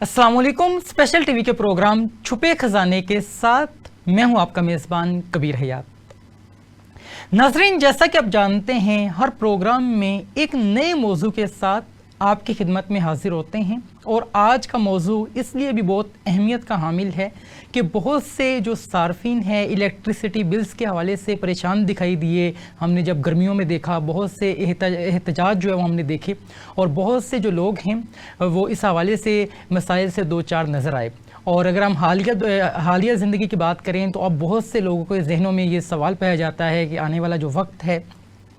अस्सलाम वालेकुम। Special TV के प्रोग्राम छुपे खजाने के साथ मैं हूं आपका मेज़बान कबीर हयात। नाज़रीन, जैसा कि आप जानते हैं, हर प्रोग्राम में एक नए मौजू के साथ आपकी खिदमत में हाजिर होते हैं और आज का मौजू इसलिए भी बहुत अहमियत का हामिल है कि बहुत से जो सार्फिन हैं इलेक्ट्रिसिटी बिल्स के हवाले से परेशान दिखाई दिए। हमने जब गर्मियों में देखा बहुत से एहतजाज जो है वो हमने देखे और बहुत से जो लोग हैं वो इस हवाले से मसाइल से दो चार नज़र आए। और अगर हम हालिया ज़िंदगी की बात करें तो अब बहुत से लोगों के जहनों में ये सवाल पाया जाता है कि आने वाला जो वक्त है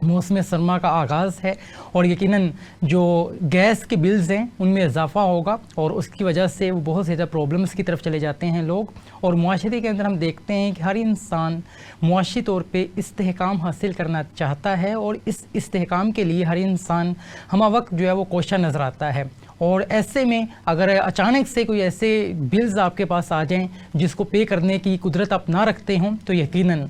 मौसम सरमा का आगाज़ है और यकीनन जो गैस के बिल्स हैं उनमें इजाफ़ा होगा और उसकी वजह से वो बहुत ज़्यादा प्रॉब्लम्स की तरफ चले जाते हैं लोग। और मुआशरे के अंदर हम देखते हैं कि हर इंसान मुआशी तौर पे इस्तेहकाम हासिल करना चाहता है और इस इस्तेहकाम के लिए हर इंसान हमा वक्त जो है वो कोशिश नज़र आता है। और ऐसे में अगर अचानक से कोई ऐसे बिल्स आपके पास आ जाएँ जिसको पे करने की कुदरत आप ना रखते हों तो यकीनन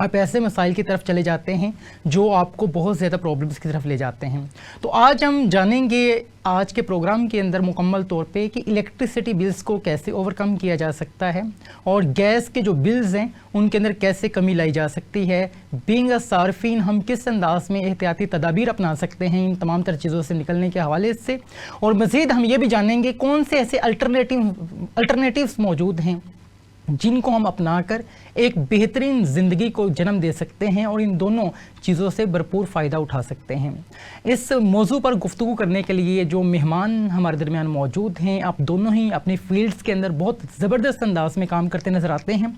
आप ऐसे मसाइल की तरफ चले जाते हैं जो आपको बहुत ज़्यादा प्रॉब्लम्स की तरफ ले जाते हैं। तो आज हम जानेंगे आज के प्रोग्राम के अंदर मुकम्मल तौर पे कि इलेक्ट्रिसिटी बिल्स को कैसे ओवरकम किया जा सकता है और गैस के जो बिल्स हैं उनके अंदर कैसे कमी लाई जा सकती है। बीइंग अ सार्फिन हम किस अंदाज में एहतियाती तदाबीर अपना सकते हैं इन तमाम तर चीज़ों से निकलने के हवाले से। और मज़ीद हम ये भी जानेंगे कौन से ऐसे अल्टरनेटिव्स मौजूद हैं जिनको हम अपनाकर एक बेहतरीन ज़िंदगी को जन्म दे सकते हैं और इन दोनों चीज़ों से भरपूर फ़ायदा उठा सकते हैं। इस मौजू पर गुफ्तगू करने के लिए जो मेहमान हमारे दरमियान मौजूद हैं, आप दोनों ही अपनी फील्ड्स के अंदर बहुत ज़बरदस्त अंदाज में काम करते नज़र आते हैं।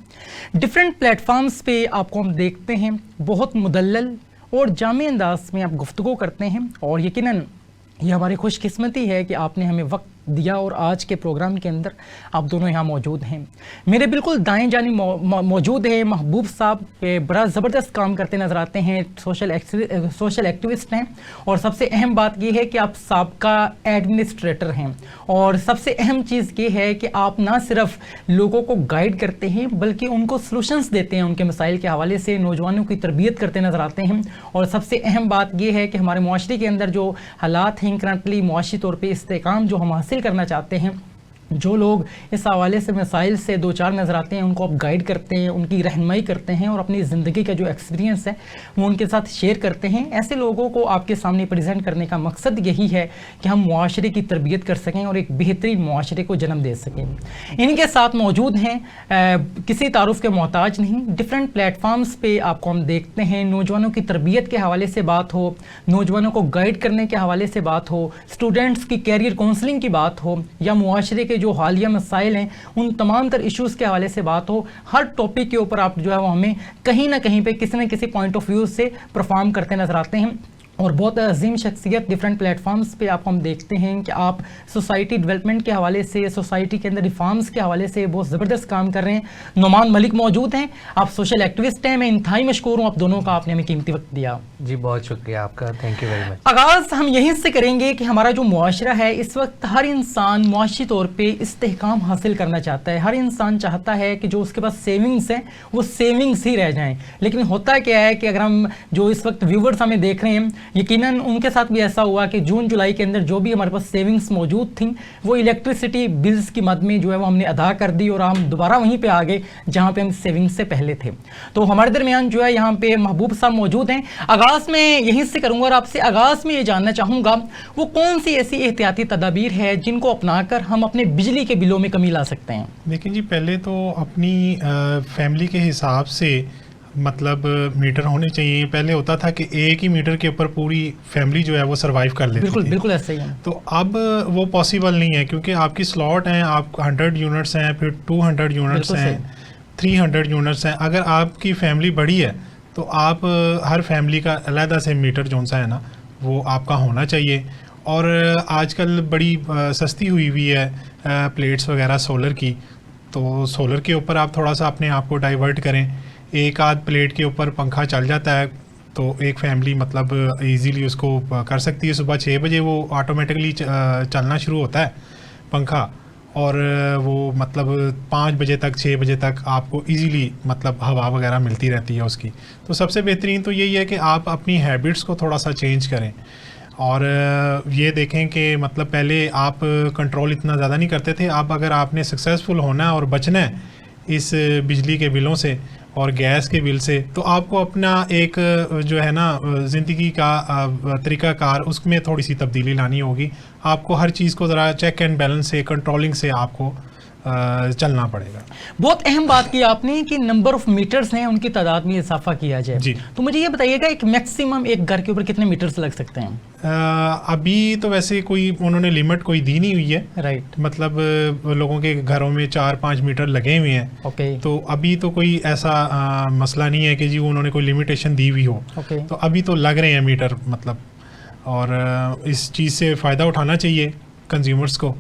डिफरेंट प्लेटफॉर्म्स पे आपको हम देखते हैं, बहुत मुदल्लल और जामे अंदाज में आप गुफ्तगू करते हैं और यकीनन ये हमारी खुशकिस्मती है कि आपने हमें वक्त दिया और आज के प्रोग्राम के अंदर आप दोनों यहाँ मौजूद हैं। मेरे बिल्कुल दाएं जानिब मौजूद है महबूब साहब, बड़ा ज़बरदस्त काम करते नज़र आते हैं, सोशल एक्टिविस्ट हैं और सबसे अहम बात ये है कि आप साबका एडमिनिस्ट्रेटर हैं। और सबसे अहम चीज़ ये है कि आप ना सिर्फ लोगों को गाइड करते हैं बल्कि उनको सॉल्यूशंस देते हैं, उनके मसाइल के हवाले से नौजवानों की तरबियत करते नज़र आते हैं। और सबसे अहम बात यह है कि हमारे मुआशरे के अंदर जो हालात हैं करंटली मुआशी तौर पर इस्तेहकाम जो हम हासिल करना चाहते हैं, जो लोग इस हवाले से मसाइल से दो चार नज़र आते हैं उनको आप गाइड करते हैं, उनकी रहनुमाई करते हैं और अपनी ज़िंदगी का जो एक्सपीरियंस है वो उनके साथ शेयर करते हैं। ऐसे लोगों को आपके सामने प्रेजेंट करने का मकसद यही है कि हम मुआशरे की तरबियत कर सकें और एक बेहतरीन मुआशरे को जन्म दे सकें। इनके साथ मौजूद हैं किसी तारुफ के मोहताज नहीं, डिफरेंट प्लेटफॉर्म्स पर आपको हम देखते हैं, नौजवानों की तरबियत के हवाले से बात हो, नौजवानों को गाइड करने के हवाले से बात हो, स्टूडेंट्स की कैरियर काउंसलिंग की बात हो या मुआशरे के जो हालिया मसाइल हैं उन तमाम तर इश्यूज़ के हवाले से बात हो, हर टॉपिक के ऊपर आप जो है वो हमें कहीं ना कहीं पे किसी न किसी पॉइंट ऑफ व्यू से परफॉर्म करते नज़र आते हैं। और बहुत अजीम शख्सियत डिफरेंट प्लेटफॉर्म्स पे आपको हम देखते हैं कि आप सोसाइटी डेवलपमेंट के हवाले से, सोसाइटी के अंदर रिफॉर्म्स के हवाले से बहुत ज़बरदस्त काम कर रहे हैं। नुमान मलिक मौजूद हैं, आप सोशल एक्टिविस्ट हैं। मैं इंतहाई मशकूर हूँ आप दोनों का, आपने हमें कीमती वक्त दिया। जी बहुत शुक्रिया आपका, थैंक यू वेरी मच। आगाज़ हम यहीं से करेंगे कि हमारा जो मुआशरा है इस वक्त हर इंसान मुआशी तौर पर इस्तेहकाम हासिल करना चाहता है। हर इंसान चाहता है कि जो उसके पास सेविंग्स हैं वो सेविंग्स ही रह जाएँ। लेकिन होता क्या है कि अगर हम जो इस वक्त व्यूवर्स हमें देख रहे हैं, यकीनन उनके साथ भी ऐसा हुआ कि जून जुलाई के अंदर जो भी हमारे पास सेविंग्स मौजूद थी वो इलेक्ट्रिसिटी बिल्स की मद में जो है वो हमने अदा कर दी और हम दोबारा वहीं पे आ गए जहां पे हम सेविंग्स से पहले थे। तो हमारे दरमियान जो है यहाँ पे महबूब साहब मौजूद हैं। आगाज़ में यहीं से करूँगा और आपसे आगाज़ में ये जानना चाहूँगा वो कौन सी ऐसी एहतियाती तदाबीर है जिनको अपनाकर हम अपने बिजली के बिलों में कमी ला सकते हैं। देखिए जी, पहले तो अपनी फैमिली के हिसाब से मतलब मीटर होने चाहिए। पहले होता था कि एक ही मीटर के ऊपर पूरी फैमिली जो है वो सरवाइव कर लेती थी। बिल्कुल ऐसा ही है। तो अब वो पॉसिबल नहीं है क्योंकि आपकी स्लॉट हैं, आप 100 यूनिट्स हैं, फिर 200 यूनिट्स हैं, 300 यूनिट्स हैं। अगर आपकी फैमिली बड़ी है तो आप हर फैमिली का अलहदा से मीटर जो सा है ना वो आपका होना चाहिए। और आजकल बड़ी सस्ती हुई है प्लेट्स वगैरह सोलर की, तो सोलर के ऊपर आप थोड़ा सा अपने आप को डाइवर्ट करें। एक आध प्लेट के ऊपर पंखा चल जाता है तो एक फैमिली मतलब इजीली उसको कर सकती है। सुबह 6 बजे वो ऑटोमेटिकली चलना शुरू होता है पंखा और वो मतलब 5 बजे तक 6 बजे तक आपको इजीली मतलब हवा वगैरह मिलती रहती है उसकी। तो सबसे बेहतरीन तो यही है कि आप अपनी हैबिट्स को थोड़ा सा चेंज करें और ये देखें कि मतलब पहले आप कंट्रोल इतना ज़्यादा नहीं करते थे, अब अगर आपने सक्सेसफुल होना है और बचना है इस बिजली के बिलों से और गैस के बिल से, तो आपको अपना एक जो है ना ज़िंदगी का तरीक़ाकार उसमें थोड़ी सी तब्दीली लानी होगी। आपको हर चीज़ को ज़रा चेक एंड बैलेंस से, कंट्रोलिंग से आपको चलना पड़ेगा। बहुत अहम बात की आपने कि नंबर ऑफ मीटर्स हैं उनकी तादाद में इजाफा किया जाए जी। तो मुझे ये बताइएगा एक मैक्सिमम एक घर के ऊपर कितने मीटर्स लग सकते हैं? अभी तो वैसे कोई उन्होंने लिमिट कोई दी नहीं हुई है, राइट। मतलब लोगों के घरों में 4-5 मीटर लगे हुए हैं। ओके। तो अभी तो कोई ऐसा मसला नहीं है कि जी उन्होंने कोई लिमिटेशन दी हुई हो। ओके। तो अभी तो लग रहे हैं मीटर, मतलब, और इस चीज़ से फ़ायदा उठाना चाहिए कंज्यूमर्स को।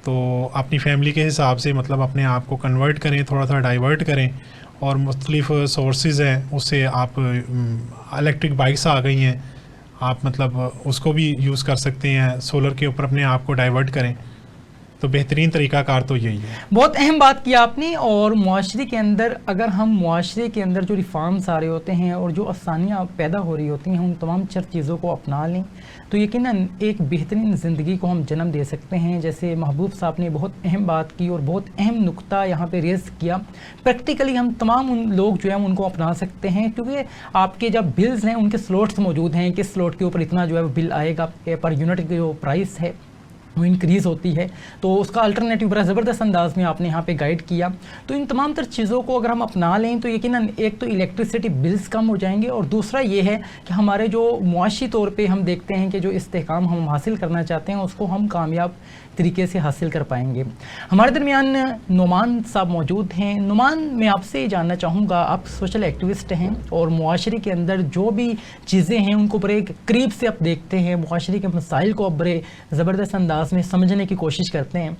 तो अपनी फैमिली के हिसाब से मतलब अपने आप को कन्वर्ट करें, थोड़ा सा डाइवर्ट करें, और मुख्तलिफ सोर्सेज हैं उससे आप इलेक्ट्रिक बाइक्स आ गई हैं, आप मतलब उसको भी यूज़ कर सकते हैं, सोलर के ऊपर अपने आप को डाइवर्ट करें। तो बेहतरीन तरीक़ाकार तो यही है। बहुत अहम बात की आपने। और मुआशरे के अंदर अगर हम मुआशरे के अंदर जो रिफॉर्म्स आ रहे होते हैं और जो आसानियाँ पैदा हो रही होती हैं उन तमाम चीज़ों को अपना लें तो यकीनन एक बेहतरीन ज़िंदगी को हम जन्म दे सकते हैं। जैसे महबूब साहब ने बहुत अहम बात की और बहुत अहम नुक्ता यहाँ पे रेज़ किया। प्रैक्टिकली हम तमाम उन लोग जो हैं उनको अपना सकते हैं, क्योंकि आपके जब बिल्स हैं उनके स्लॉट्स मौजूद हैं, किस स्लॉट के ऊपर इतना जो है बिल आएगा, पर यूनिट की जो प्राइस है वो इंक्रीज़ होती है। तो उसका अल्टरनेटिव बड़ा ज़बरदस्त अंदाज में आपने यहाँ पे गाइड किया। तो इन तमाम तर चीज़ों को अगर हम अपना लें तो यकीनन एक तो इलेक्ट्रिसिटी बिल्स कम हो जाएंगे, और दूसरा ये है कि हमारे जो मुआशी तौर पे हम देखते हैं कि जो इस्तेहकाम हम हासिल करना चाहते हैं उसको हम कामयाब तरीके से हासिल कर पाएंगे। हमारे दरमियान नुमान साहब मौजूद हैं। नुमान, मैं आपसे जानना चाहूँगा, आप सोशल एक्टिविस्ट हैं और मुआशरे के अंदर जो भी चीज़ें हैं उनको बड़े करीब से आप देखते हैं, मुआशरे के मसाइल को आप बड़े ज़बरदस्त अंदाज में समझने की कोशिश करते हैं।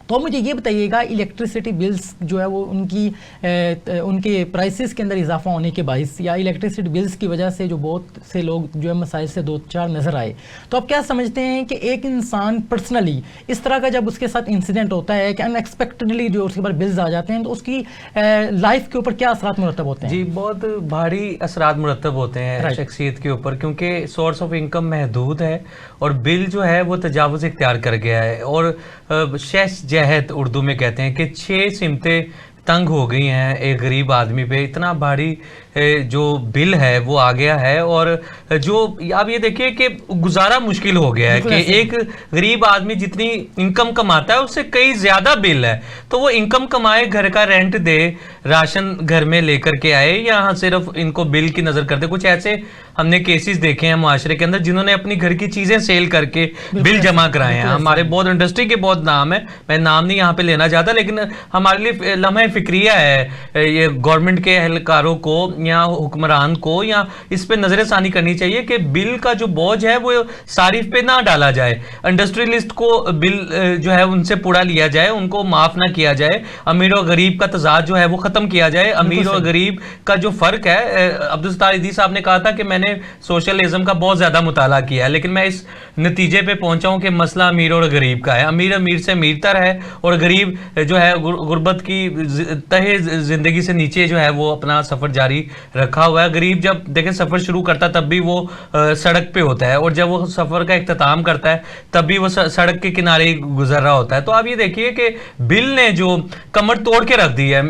तो मुझे ये बताइएगा इलेक्ट्रिसिटी बिल्स जो है वो उनके प्राइसेस के अंदर इजाफा होने के बाइस या इलेक्ट्रिसिटी बिल्स की वजह से जो बहुत से लोग जो है मसाइल से दो चार नज़र आए, तो आप क्या समझते हैं कि एक इंसान पर्सनली इस तरह का जब उसके साथ इंसिडेंट होता है कि अनएक्सपेक्टेडली जो उसके ऊपर बिल्स आ जाते हैं तो उसकी लाइफ के ऊपर क्या असरात मुरतब होते हैं? जी, बहुत भारी असरात मुरतब होते हैं शख्सियत के ऊपर, क्योंकि सोर्स ऑफ इनकम महदूद है और बिल जो है वो तजावुज़ इख्तियार कर गया है। और शेष जहत उर्दू में कहते हैं कि 6 सिमतें तंग हो गई हैं एक गरीब आदमी पे, इतना भारी जो बिल है वो आ गया है। और जो आप ये देखिए कि गुजारा मुश्किल हो गया है कि एक गरीब आदमी जितनी इनकम कमाता है उससे कई ज़्यादा बिल है। तो वो इनकम कमाए, घर का रेंट दे, राशन घर में लेकर के आए, या सिर्फ इनको बिल की नज़र करते। कुछ ऐसे हमने केसेस देखे हैं माशरे के अंदर जिन्होंने अपनी घर की चीज़ें सेल करके बिल जमा कराए हैं। हमारे बहुत इंडस्ट्री के बहुत नाम है, मैं नाम नहीं यहाँ पे लेना चाहता, लेकिन हमारे लिए लम्हा फिक्रिया है ये गवर्नमेंट के एहलकारों को या हुक्मरान को, या इस पे नजरसानी करनी चाहिए कि बिल का जो बोझ है वो सारिफ पे ना डाला जाए। इंडस्ट्रियलिस्ट को बिल जो है उनसे पूरा लिया जाए, उनको माफ ना किया जाए। अमीर और गरीब का तजाद जो है वो खत्म किया जाए। अमीर और गरीब का जो फर्क है, अब्दुल सत्तार ईदी साहब ने कहा था कि मैंने सोशलिज्म का बहुत ज्यादा मुताला किया है, लेकिन मैं इस नतीजे पे पहुंचा हूं कि मसला अमीर और गरीब का है। अमीर अमीर से अमीरतर है और गरीब जो है गुर्बत की तहे जिंदगी से नीचे जो है वो अपना सफर जारी रखा हुआ है। गरीब जब देखें सफर शुरू करता तब भी वो सड़क पे होता है, और जब वो सफर का इख्तिताम करता है तब भी वो सड़क के किनारे गुजर रहा होता है। तो आप ये देखिए कि बिल ने जो कमर तोड़ के रख दी है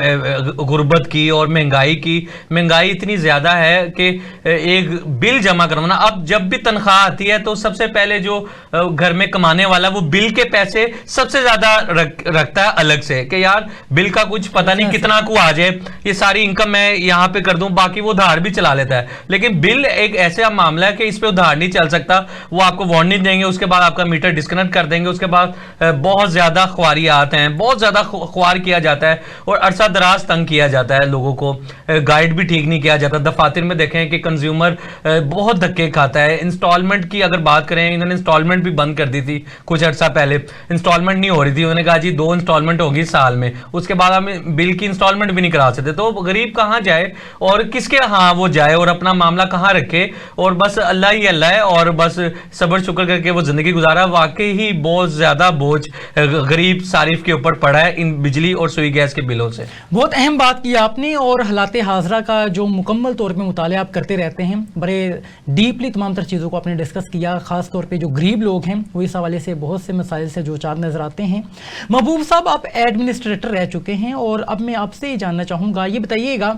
गुर्बत की और महंगाई की। महंगाई इतनी ज्यादा है कि एक बिल जमा करवाना, अब जब भी तनख्वाह आती है तो सबसे पहले जो घर में कमाने वाला वो बिल के पैसे सबसे ज्यादा रखता है अलग से, कि यार बिल का कुछ पता नहीं कितना को आ जाए, ये सारी इनकम मैं यहाँ पे कर दूं, बाकी वो उधार भी चला लेता है। लेकिन बिल एक ऐसा मामला है कि इस पे उधार नहीं चल सकता। वो आपको वार्निंग देंगे, उसके बाद आपका मीटर डिस्कनेक्ट कर देंगे, उसके बाद बहुत ज्यादा ख्वारियात हैं, बहुत ज्यादा ख्वार किया जाता है और अरसा दराज तंग किया जाता है लोगों को, गाइड भी ठीक नहीं किया जाता। दफातर में देखें कि कंज्यूमर बहुत धक्के खाता है। इंस्टॉलमेंट की अगर बात करें, इन्होंने इंस्टॉलमेंट भी बंद कर दी थी कुछ अर्सा पहले, इंस्टॉलमेंट नहीं हो रही थी, उन्होंने कहा जी 2 इंस्टॉलमेंट होगी साल में, उसके बाद हम बिल की इंस्टॉलमेंट भी नहीं करा सकते। तो गरीब कहाँ जाए? और और किसके हाँ वो जाए और अपना मामला कहाँ रखे, और बस अल्लाह ही अल्लाह है, और बस सब्र शुक्र करके वो जिंदगी गुजारा। वाकई ही बहुत ज्यादा बोझ गरीब सारिफ के ऊपर पड़ा है इन बिजली और सुई गैस के बिलों से। बहुत अहम बात की आपने, और हालात हाजरा का जो मुकम्मल तौर पे मुताला आप करते रहते हैं, बड़े डीपली तमाम तर चीज़ों को आपने डिस्कस किया। ख़ास तौर पे जो गरीब लोग हैं वो इस हवाले से बहुत से मसाइल से जो चार नज़र आते हैं। महबूब साहब, आप एडमिनिस्ट्रेटर रह चुके हैं, और अब मैं आपसे ये जानना चाहूँगा, ये बताइएगा,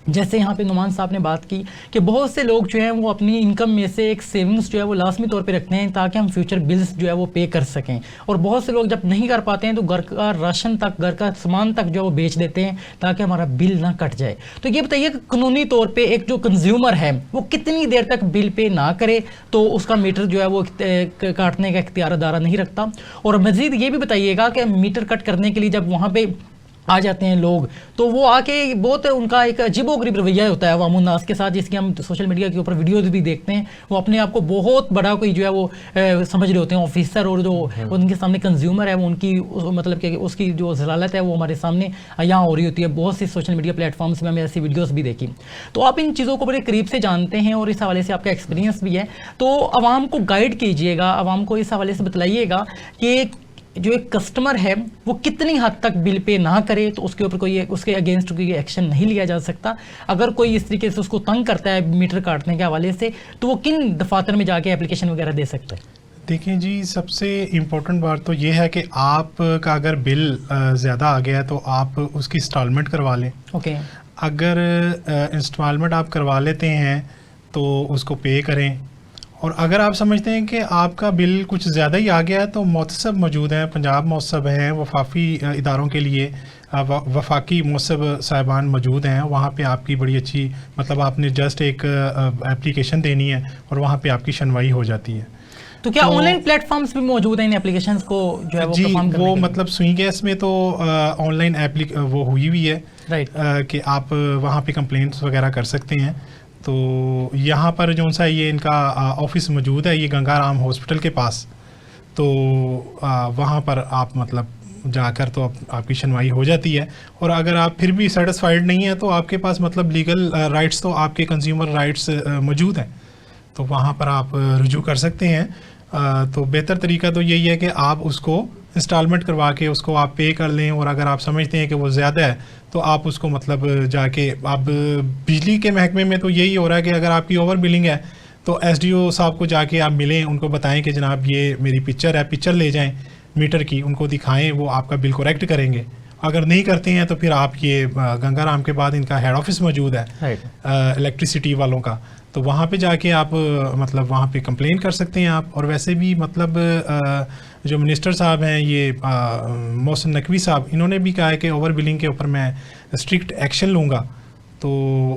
जैसे यहाँ पे नुमान साहब ने बात की कि बहुत से लोग जो हैं वो अपनी इनकम में से एक सेविंग्स जो है वो लाजमी तौर पे रखते हैं ताकि हम फ्यूचर बिल्स जो है वो पे कर सकें, और बहुत से लोग जब नहीं कर पाते हैं तो घर का राशन तक, घर का सामान तक जो है वो बेच देते हैं ताकि हमारा बिल ना कट जाए। तो ये बताइए कि कानूनी तौर पर एक जो कंज्यूमर है वो कितनी देर तक बिल पे ना करे तो उसका मीटर जो है वो काटने का इख्तियार अदारा नहीं रखता। और मज़ीद ये भी बताइएगा कि मीटर कट करने के लिए जब वहाँ पर आ जाते हैं लोग तो वो आके बहुत उनका एक अजीबोगरीब रवैया होता है अवामुन्नास के साथ, जिसकी हम सोशल मीडिया के ऊपर वीडियोज भी देखते हैं। वो अपने आप को बहुत बड़ा कोई जो है वो समझ रहे होते हैं ऑफिसर, और जो उनके सामने कंज्यूमर है वो उनकी मतलब कि उसकी जो जलालत है वो हमारे सामने यहाँ हो रही होती है। बहुत सी सोशल मीडिया प्लेटफॉर्म्स में हमें ऐसी वीडियोज़ भी देखी। तो आप इन चीज़ों को बड़े करीब से जानते हैं और इस हवाले से आपका एक्सपीरियंस भी है, तो आवाम को गाइड कीजिएगा, आवाम को इस हवाले से बतलाइएगा कि जो एक कस्टमर है वो कितनी हद तक बिल पे ना करे तो उसके ऊपर कोई उसके अगेंस्ट कोई एक्शन नहीं लिया जा सकता। अगर कोई इस तरीके से उसको तंग करता है मीटर काटने के हवाले से तो वो किन दफातर में जाके एप्लीकेशन वगैरह दे सकता है? देखिए जी, सबसे इम्पोर्टेंट बात तो ये है कि आपका अगर बिल ज़्यादा आ गया है तो आप उसकी इंस्टॉलमेंट करवा लें। ओके। अगर इंस्टॉलमेंट आप करवा लेते हैं तो उसको पे करें, और अगर आप समझते हैं कि आपका बिल कुछ ज़्यादा ही आ गया है तो मोतसब मौजूद हैं, पंजाब मोतसब हैं, वफाकी इदारों के लिए वफाकी मोतसब साहिबान मौजूद हैं। वहाँ पे आपकी बड़ी अच्छी मतलब आपने जस्ट एक एप्लीकेशन देनी है और वहाँ पे आपकी सुनवाई हो जाती है। तो क्या ऑनलाइन प्लेटफॉर्म्स भी मौजूद हैं इन एप्लीकेशंस को जो है वो जी, परफॉर्म करने वो के लिए? मतलब सुई गैस में तो ऑनलाइन वो हुई हुई है, राइट, कि आप वहाँ पे कंप्लेंट्स वगैरह कर सकते हैं। तो यहाँ पर जो सा ये इनका ऑफिस मौजूद है, ये गंगाराम हॉस्पिटल के पास, तो वहाँ पर आप मतलब जाकर तो आपकी सुनवाई हो जाती है। और अगर आप फिर भी सेटिस्फाइड नहीं है तो आपके पास मतलब लीगल राइट्स तो आपके कंज्यूमर राइट्स मौजूद हैं, तो वहाँ पर आप रुजू कर सकते हैं। तो बेहतर तरीका तो यही है कि आप उसको इंस्टॉलमेंट करवा के उसको आप पे कर लें, और अगर आप समझते हैं कि वो ज़्यादा है तो आप उसको मतलब जाके आप बिजली के महकमे में तो यही हो रहा है कि अगर आपकी ओवर बिलिंग है तो एसडीओ साहब को जाके आप मिलें, उनको बताएं कि जनाब ये मेरी पिक्चर है, पिक्चर ले जाएं मीटर की, उनको दिखाएं, वो आपका बिल करेक्ट करेंगे। अगर नहीं करते हैं तो फिर आप ये गंगाराम के बाद इनका हेड ऑफिस मौजूद है इलेक्ट्रिसिटी वालों का, तो वहाँ पे जाके आप मतलब वहाँ पे कंप्लेन कर सकते हैं आप। और वैसे भी मतलब जो मिनिस्टर साहब हैं ये मोहसिन नकवी साहब, इन्होंने भी कहा है कि ओवर बिलिंग के ऊपर मैं स्ट्रिक्ट एक्शन लूँगा, तो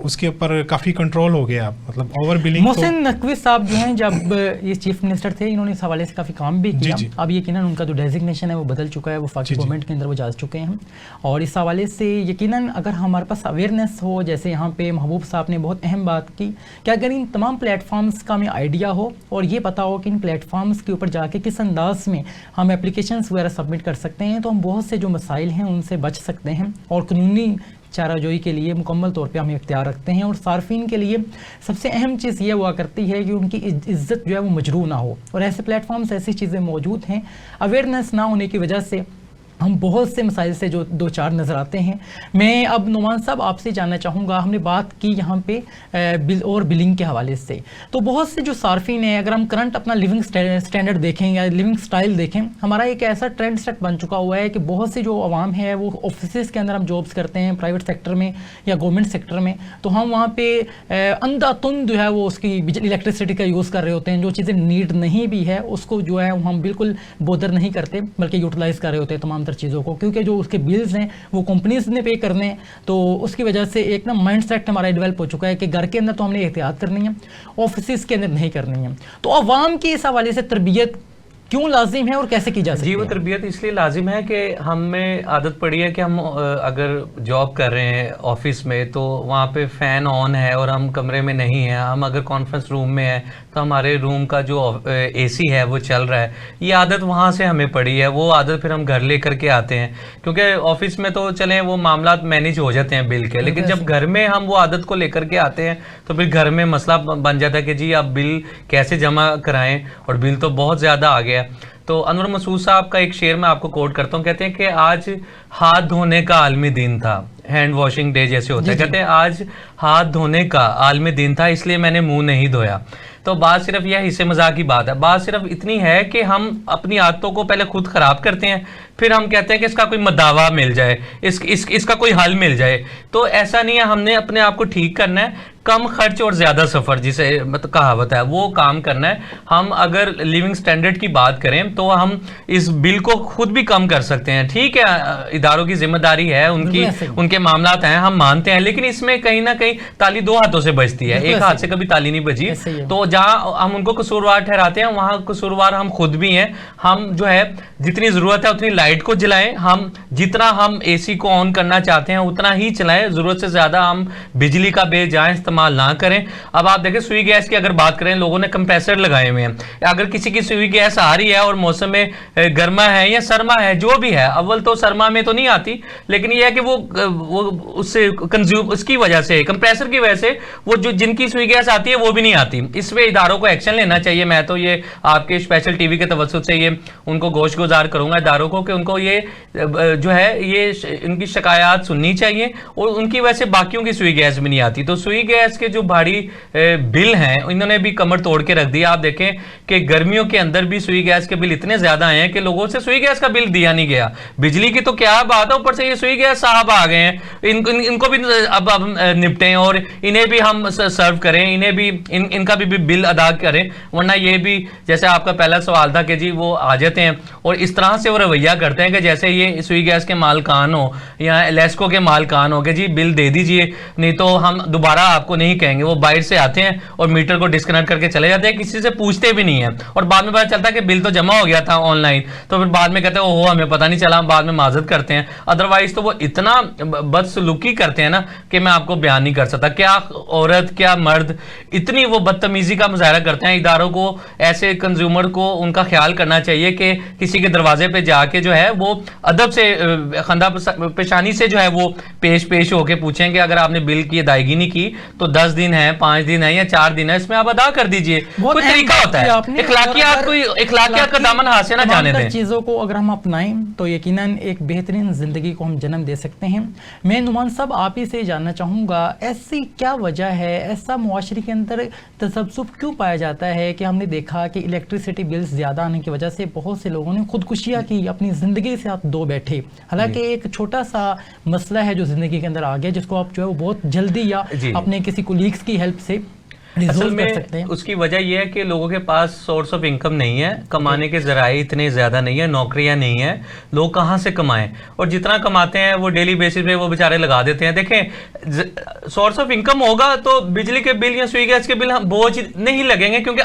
उसके ऊपर काफ़ी कंट्रोल हो गया। मतलब ओवर बिलिंग मोहसिन नकवी साहब जो हैं जब ये चीफ मिनिस्टर थे इन्होंने इस हवाले से काफ़ी काम भी किया। अब यकीनन उनका जो डेजिग्नेशन है वो बदल चुका है, वो वफाकी गवर्नमेंट के अंदर वो जा चुके हैं, और इस हवाले से यकीनन अगर हमारे पास अवेयरनेस हो, जैसे यहाँ पे महबूब साहब ने बहुत अहम बात की कि अगर इन तमाम प्लेटफॉर्म्स का हमें आइडिया हो और ये पता हो कि इन प्लेटफॉर्म्स के ऊपर जाके किस अंदाज में हम एप्लीकेशंस वगैरह सबमिट कर सकते हैं, तो हम बहुत से जो मसाइल हैं उनसे बच सकते हैं और कानूनी चाराजोई के लिए मुकम्मल तौर पे हम इख्तियार रखते हैं। और सार्फिन के लिए सबसे अहम चीज़ ये हुआ करती है कि उनकी इज़्ज़त जो है वो मजरूह ना हो, और ऐसे प्लेटफॉर्म्स ऐसी चीज़ें मौजूद हैं, अवेयरनेस ना होने की वजह से हम बहुत से मसाइल से जो दो चार नज़र आते हैं। मैं अब नुमान साहब आपसे जानना चाहूँगा, हमने बात की यहाँ पे बिल और बिलिंग के हवाले से, तो बहुत से जो सार्फिन हैं, अगर हम करंट अपना लिविंग स्टैंडर्ड देखें या लिविंग स्टाइल देखें, हमारा एक ऐसा ट्रेंड सेट बन चुका हुआ है कि बहुत से जो आवाम है वो ऑफिस के अंदर हम जॉब्स करते हैं प्राइवेट सेक्टर में या गवर्नमेंट सेक्टर में, तो हम वहाँ पर अंधाधुंध जो है वो उसकी बिजली इलेक्ट्रिसिटी का यूज़ कर रहे होते हैं। जो चीज़ें नीड नहीं भी है उसको जो है हम बिल्कुल बोदर नहीं करते बल्कि यूटिलाइज़ कर रहे होते हैं तमाम चीज़ों को, क्योंकि जो उसके बिल्स हैं वो कंपनीज ने पे करने हैं। तो उसकी वजह से एक ना माइंड सेट हमारा डेवलप हो चुका है कि घर के अंदर तो हमने एहतियात करनी है, ऑफिस के अंदर नहीं करनी है। तो अवाम की इस हवाले से तरबियत क्यों लाजिम है और कैसे की जा सकती जी, वो है? तरबियत इसलिए लाजिम है कि हमें आदत पड़ी है कि हम अगर जॉब कर रहे हैं ऑफिस में तो वहाँ पे फ़ैन ऑन है और हम कमरे में नहीं हैं, हम अगर कॉन्फ्रेंस रूम में हैं तो हमारे रूम का जो एसी है वो चल रहा है। ये आदत वहाँ से हमें पड़ी है, वो आदत फिर हम घर ले करके आते हैं, क्योंकि ऑफिस में तो चलें वो मामला मैनेज हो जाते हैं बिल के, लेकिन जब घर में हम वो आदत को लेकर के आते हैं तो फिर घर में मसला बन जाता है कि जी आप बिल कैसे जमा कराएं, और बिल तो बहुत ज़्यादा आ गया। तो अनवर मसूद साहब का एक शेर मैं आपको कोट करता हूँ, कहते हैं कि आज हाथ धोने का आलमी दिन था, हैंड वॉशिंग डे जैसे होता है, कहते हैं आज हाथ धोने का आलमी दिन था इसलिए मैंने मुंह नहीं धोया। तो बात सिर्फ यह हिस्से मजाक की बात है, बात सिर्फ इतनी है कि हम अपनी आदतों को पहले खुद खराब करते हैं, फिर हम कहते हैं कि इसका कोई मदावा मिल जाए, इसका कोई हल मिल जाए। तो ऐसा नहीं है, हमने अपने आप को ठीक करना है, कम खर्च और ज्यादा सफर जिसे मतलब कहावत है वो काम करना है। हम अगर लिविंग स्टैंडर्ड की बात करें तो हम इस बिल को खुद भी कम कर सकते हैं। ठीक है, इदारों की जिम्मेदारी है, उनके मामलात हैं, हम मानते हैं, लेकिन इसमें कहीं ना कहीं ताली दो हाथों से बजती है, एक हाथ से कभी ताली नहीं बजी। तो जहां हम उनको कसूरवार ठहराते हैं वहां कसूरवार हम खुद भी हैं। हम जो है जितनी जरूरत है उतनी लाइट को जलाएं, हम जितना हम एसी को ऑन करना चाहते हैं उतना ही चलाएं, जरूरत से ज्यादा हम बिजली का बेजाय इस्तेमाल ना करें। अब आप देखें सुई गैस की अगर बात करें, लोगों ने कंप्रेसर लगाए हुए हैं, अगर किसी की सुई गैस आ रही है और मौसम में गर्मा है या सरमा है जो भी है, अव्वल तो सरमा में तो नहीं आती, लेकिन यह है कि वो उससे कंज्यूम उसकी वजह से कंप्रेसर की वजह से वो जो जिनकी सुई गैस आती है वो भी नहीं आती। इसमें इदारों को एक्शन लेना चाहिए। मैं तो ये आपके स्पेशल टीवी के तवज्जुह से ये उनको गोश गुजार करूंगा इदारों को कि उनको ये जो है ये इनकी शिकायत सुननी चाहिए, और उनकी वजह से बाकियों की सुई गैस भी नहीं आती। तो सुई गैस के जो भारी बिल हैं इन्होंने भी कमर तोड़ के रख दिया। आप देखें कि गर्मियों के अंदर भी सुई गैस के बिल इतने ज्यादा आए हैं कि लोगों से सुई गैस का बिल दिया नहीं गया। बिजली की तो क्या बात है, ऊपर से ये सुई गैस साहब आ गए हैं, इनको भी अब निपटें और इन्हें भी हम सर्व करें, इन्हें भी इनका भी बिल अदा करें, वरना ये भी जैसे आपका पहला सवाल था कि जी वो आ जाते हैं और इस तरह से वो रवैया करते हैं कि जैसे ये सुई गैस के मालकान हो या लेस्को के मालकान हो कि जी बिल दे दीजिए नहीं तो हम दोबारा आपको नहीं कहेंगे। वो बाहर से आते हैं और मीटर को डिस्कनेक्ट करके चले जाते हैं, किसी से पूछते भी नहीं है, और बाद में पता चलता है कि बिल तो जमा हो गया था ऑनलाइन, तो फिर बाद में कहते हैं ओहो हमें पता नहीं चला, बाद में माजरत करते हैं। अदरवाइज तो वो इतना बदसलूकी करते हैं ना कि मैं आपको बयान नहीं कर सकता। क्या औरत क्या मर्द इतनी वो बदतमीजी का मुजाहरा करते हैं। इदारों को ऐसे कंज्यूमर को उनका ख्याल करना चाहिए कि किसी के दरवाजे पे जाके जो है वो अदब से खंदा पेशानी से जो है वो पेश होके पूछें कि अगर आपने बिल की अदायगी नहीं की तो 10 दिन है, 5 दिन है या 4 दिन है, इसमें आप अदा कर दीजिए। कोई तरीका होता है, इखलाकियात का दामन हाथ से ना जाने दें। चीजों को अगर हम अपनाएं तो यकीनन एक बेहतरीन जिंदगी को हम जन्म दे सकते हैं। मैं नुमान साहब आप ही से जानना चाहूंगा, ऐसी क्या वजह है, ऐसा मुआशरे के अंदर तसब्सुब क्यों पाया जाता है कि हमने देखा कि इलेक्ट्रिसिटी बिल्स ज़्यादा आने की वजह से बहुत से लोगों ने खुदकुशियाँ की, अपनी ज़िंदगी से आप दो बैठे। हालांकि एक छोटा सा मसला है जो ज़िंदगी के अंदर आ गया, जिसको आप जो है वो बहुत जल्दी या अपने किसी कोलीग्स की हेल्प से असल में उसकी वजह यह है कि लोगों के पास सोर्स ऑफ इनकम नहीं है, कमाने के जराए इतने ज़्यादा नहीं है, नौकरियां नहीं है, लोग कहाँ से कमाएं, और जितना कमाते हैं वो डेली बेसिस पे वो बेचारे लगा देते हैं। देखें सोर्स ऑफ इनकम होगा तो बिजली के बिल या सुई गैस के बिल बोझ नहीं लगेंगे, क्योंकि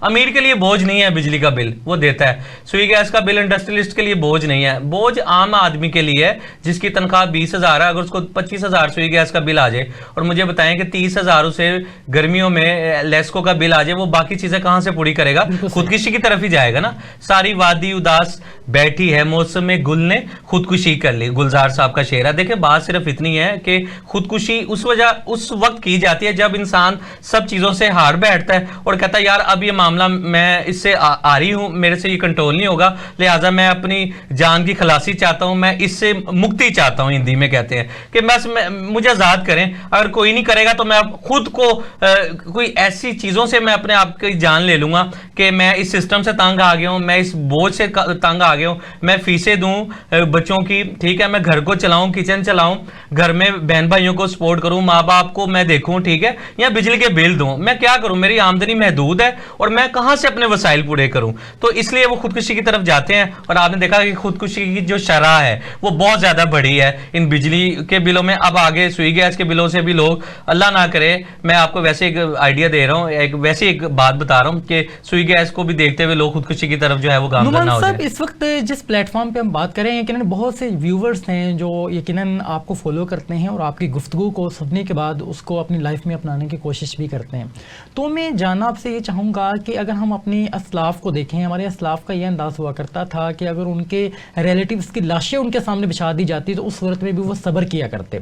अमीर के लिए बोझ नहीं है बिजली का बिल, वो देता है। सुई गैस का बिल इंडस्ट्रियलिस्ट के लिए बोझ नहीं है, बोझ आम आदमी के लिए है जिसकी तनख्वाह 20,000 है। अगर उसको 25,000 सुई गैस का बिल आ जाए और मुझे बताएं कि 30,000 उसे गर्मियों में लेस्को का बिल आ जाए, वो बाकी चीजें कहां से पूरी करेगा, खुदकुशी की तरफ ही जाएगा ना। सारी वादी उदास बैठी है, मौसम में गुल ने खुदकुशी कर ली, गुलजार साहब का शेर है। देखिए बात सिर्फ इतनी है कि खुदकुशी उस वक्त की जाती है जब इंसान सब चीजों से हार बैठता है और कहता है यार अब ये मामला मैं इससे आ रही हूं, मेरे से ये कंट्रोल नहीं होगा, लिहाजा मैं अपनी जान की खलासी चाहता हूं, मैं इससे मुक्ति चाहता हूं। हिंदी में कहते हैं कि बस मुझे आजाद करें, अगर कोई नहीं करेगा तो मैं खुद को कोई ऐसी चीजों से मैं अपने आप की जान ले लूंगा कि मैं इस सिस्टम से तंग आ गया हूं, मैं इस बोझ से तंग आ गया हूं, मैं फीसें दूं बच्चों की, ठीक है, मैं घर को चलाऊं, किचन चलाऊं, घर में बहन भाइयों को सपोर्ट करूं, माँ बाप को मैं देखूं, ठीक है, या बिजली के बिल दूं, मैं क्या करूं, मेरी आमदनी महदूद है और मैं कहां से अपने वसाइल पूरे करूं। तो इसलिए वो खुदकुशी की तरफ जाते हैं। और आपने देखा कि खुदकुशी की जो शरह है वो बहुत ज्यादा बड़ी है इन बिजली के बिलों में। अब आगे सुई गैस के बिलों से भी लोग, अल्लाह ना करे, मैं आपको वैसे एक आइडिया दे रहा हूँ, एक वैसे एक बात बता रहा हूँ कि सुई गैस को भी देखते हुए लोग खुदकुशी की तरफ जो है वो गामजन ना हो जाए। इस वक्त जिस प्लेटफॉर्म पे हम बात करें, यकीनन बहुत से व्यूवर्स हैं जो यकीनन आपको फॉलो करते हैं और आपकी गुफ्तगू को सुनने के बाद उसको अपनी लाइफ में अपनाने की कोशिश भी करते हैं। तो मैं जानना आपसे ये चाहूँगा कि अगर हम अपनी असलाफ को देखें, हमारे असलाफ का ये अंदाज़ हुआ करता था कि अगर उनके रिलेटिव्स की लाशें उनके सामने बिछा दी जाती तो उस सूरत में भी वो सब्र किया करते।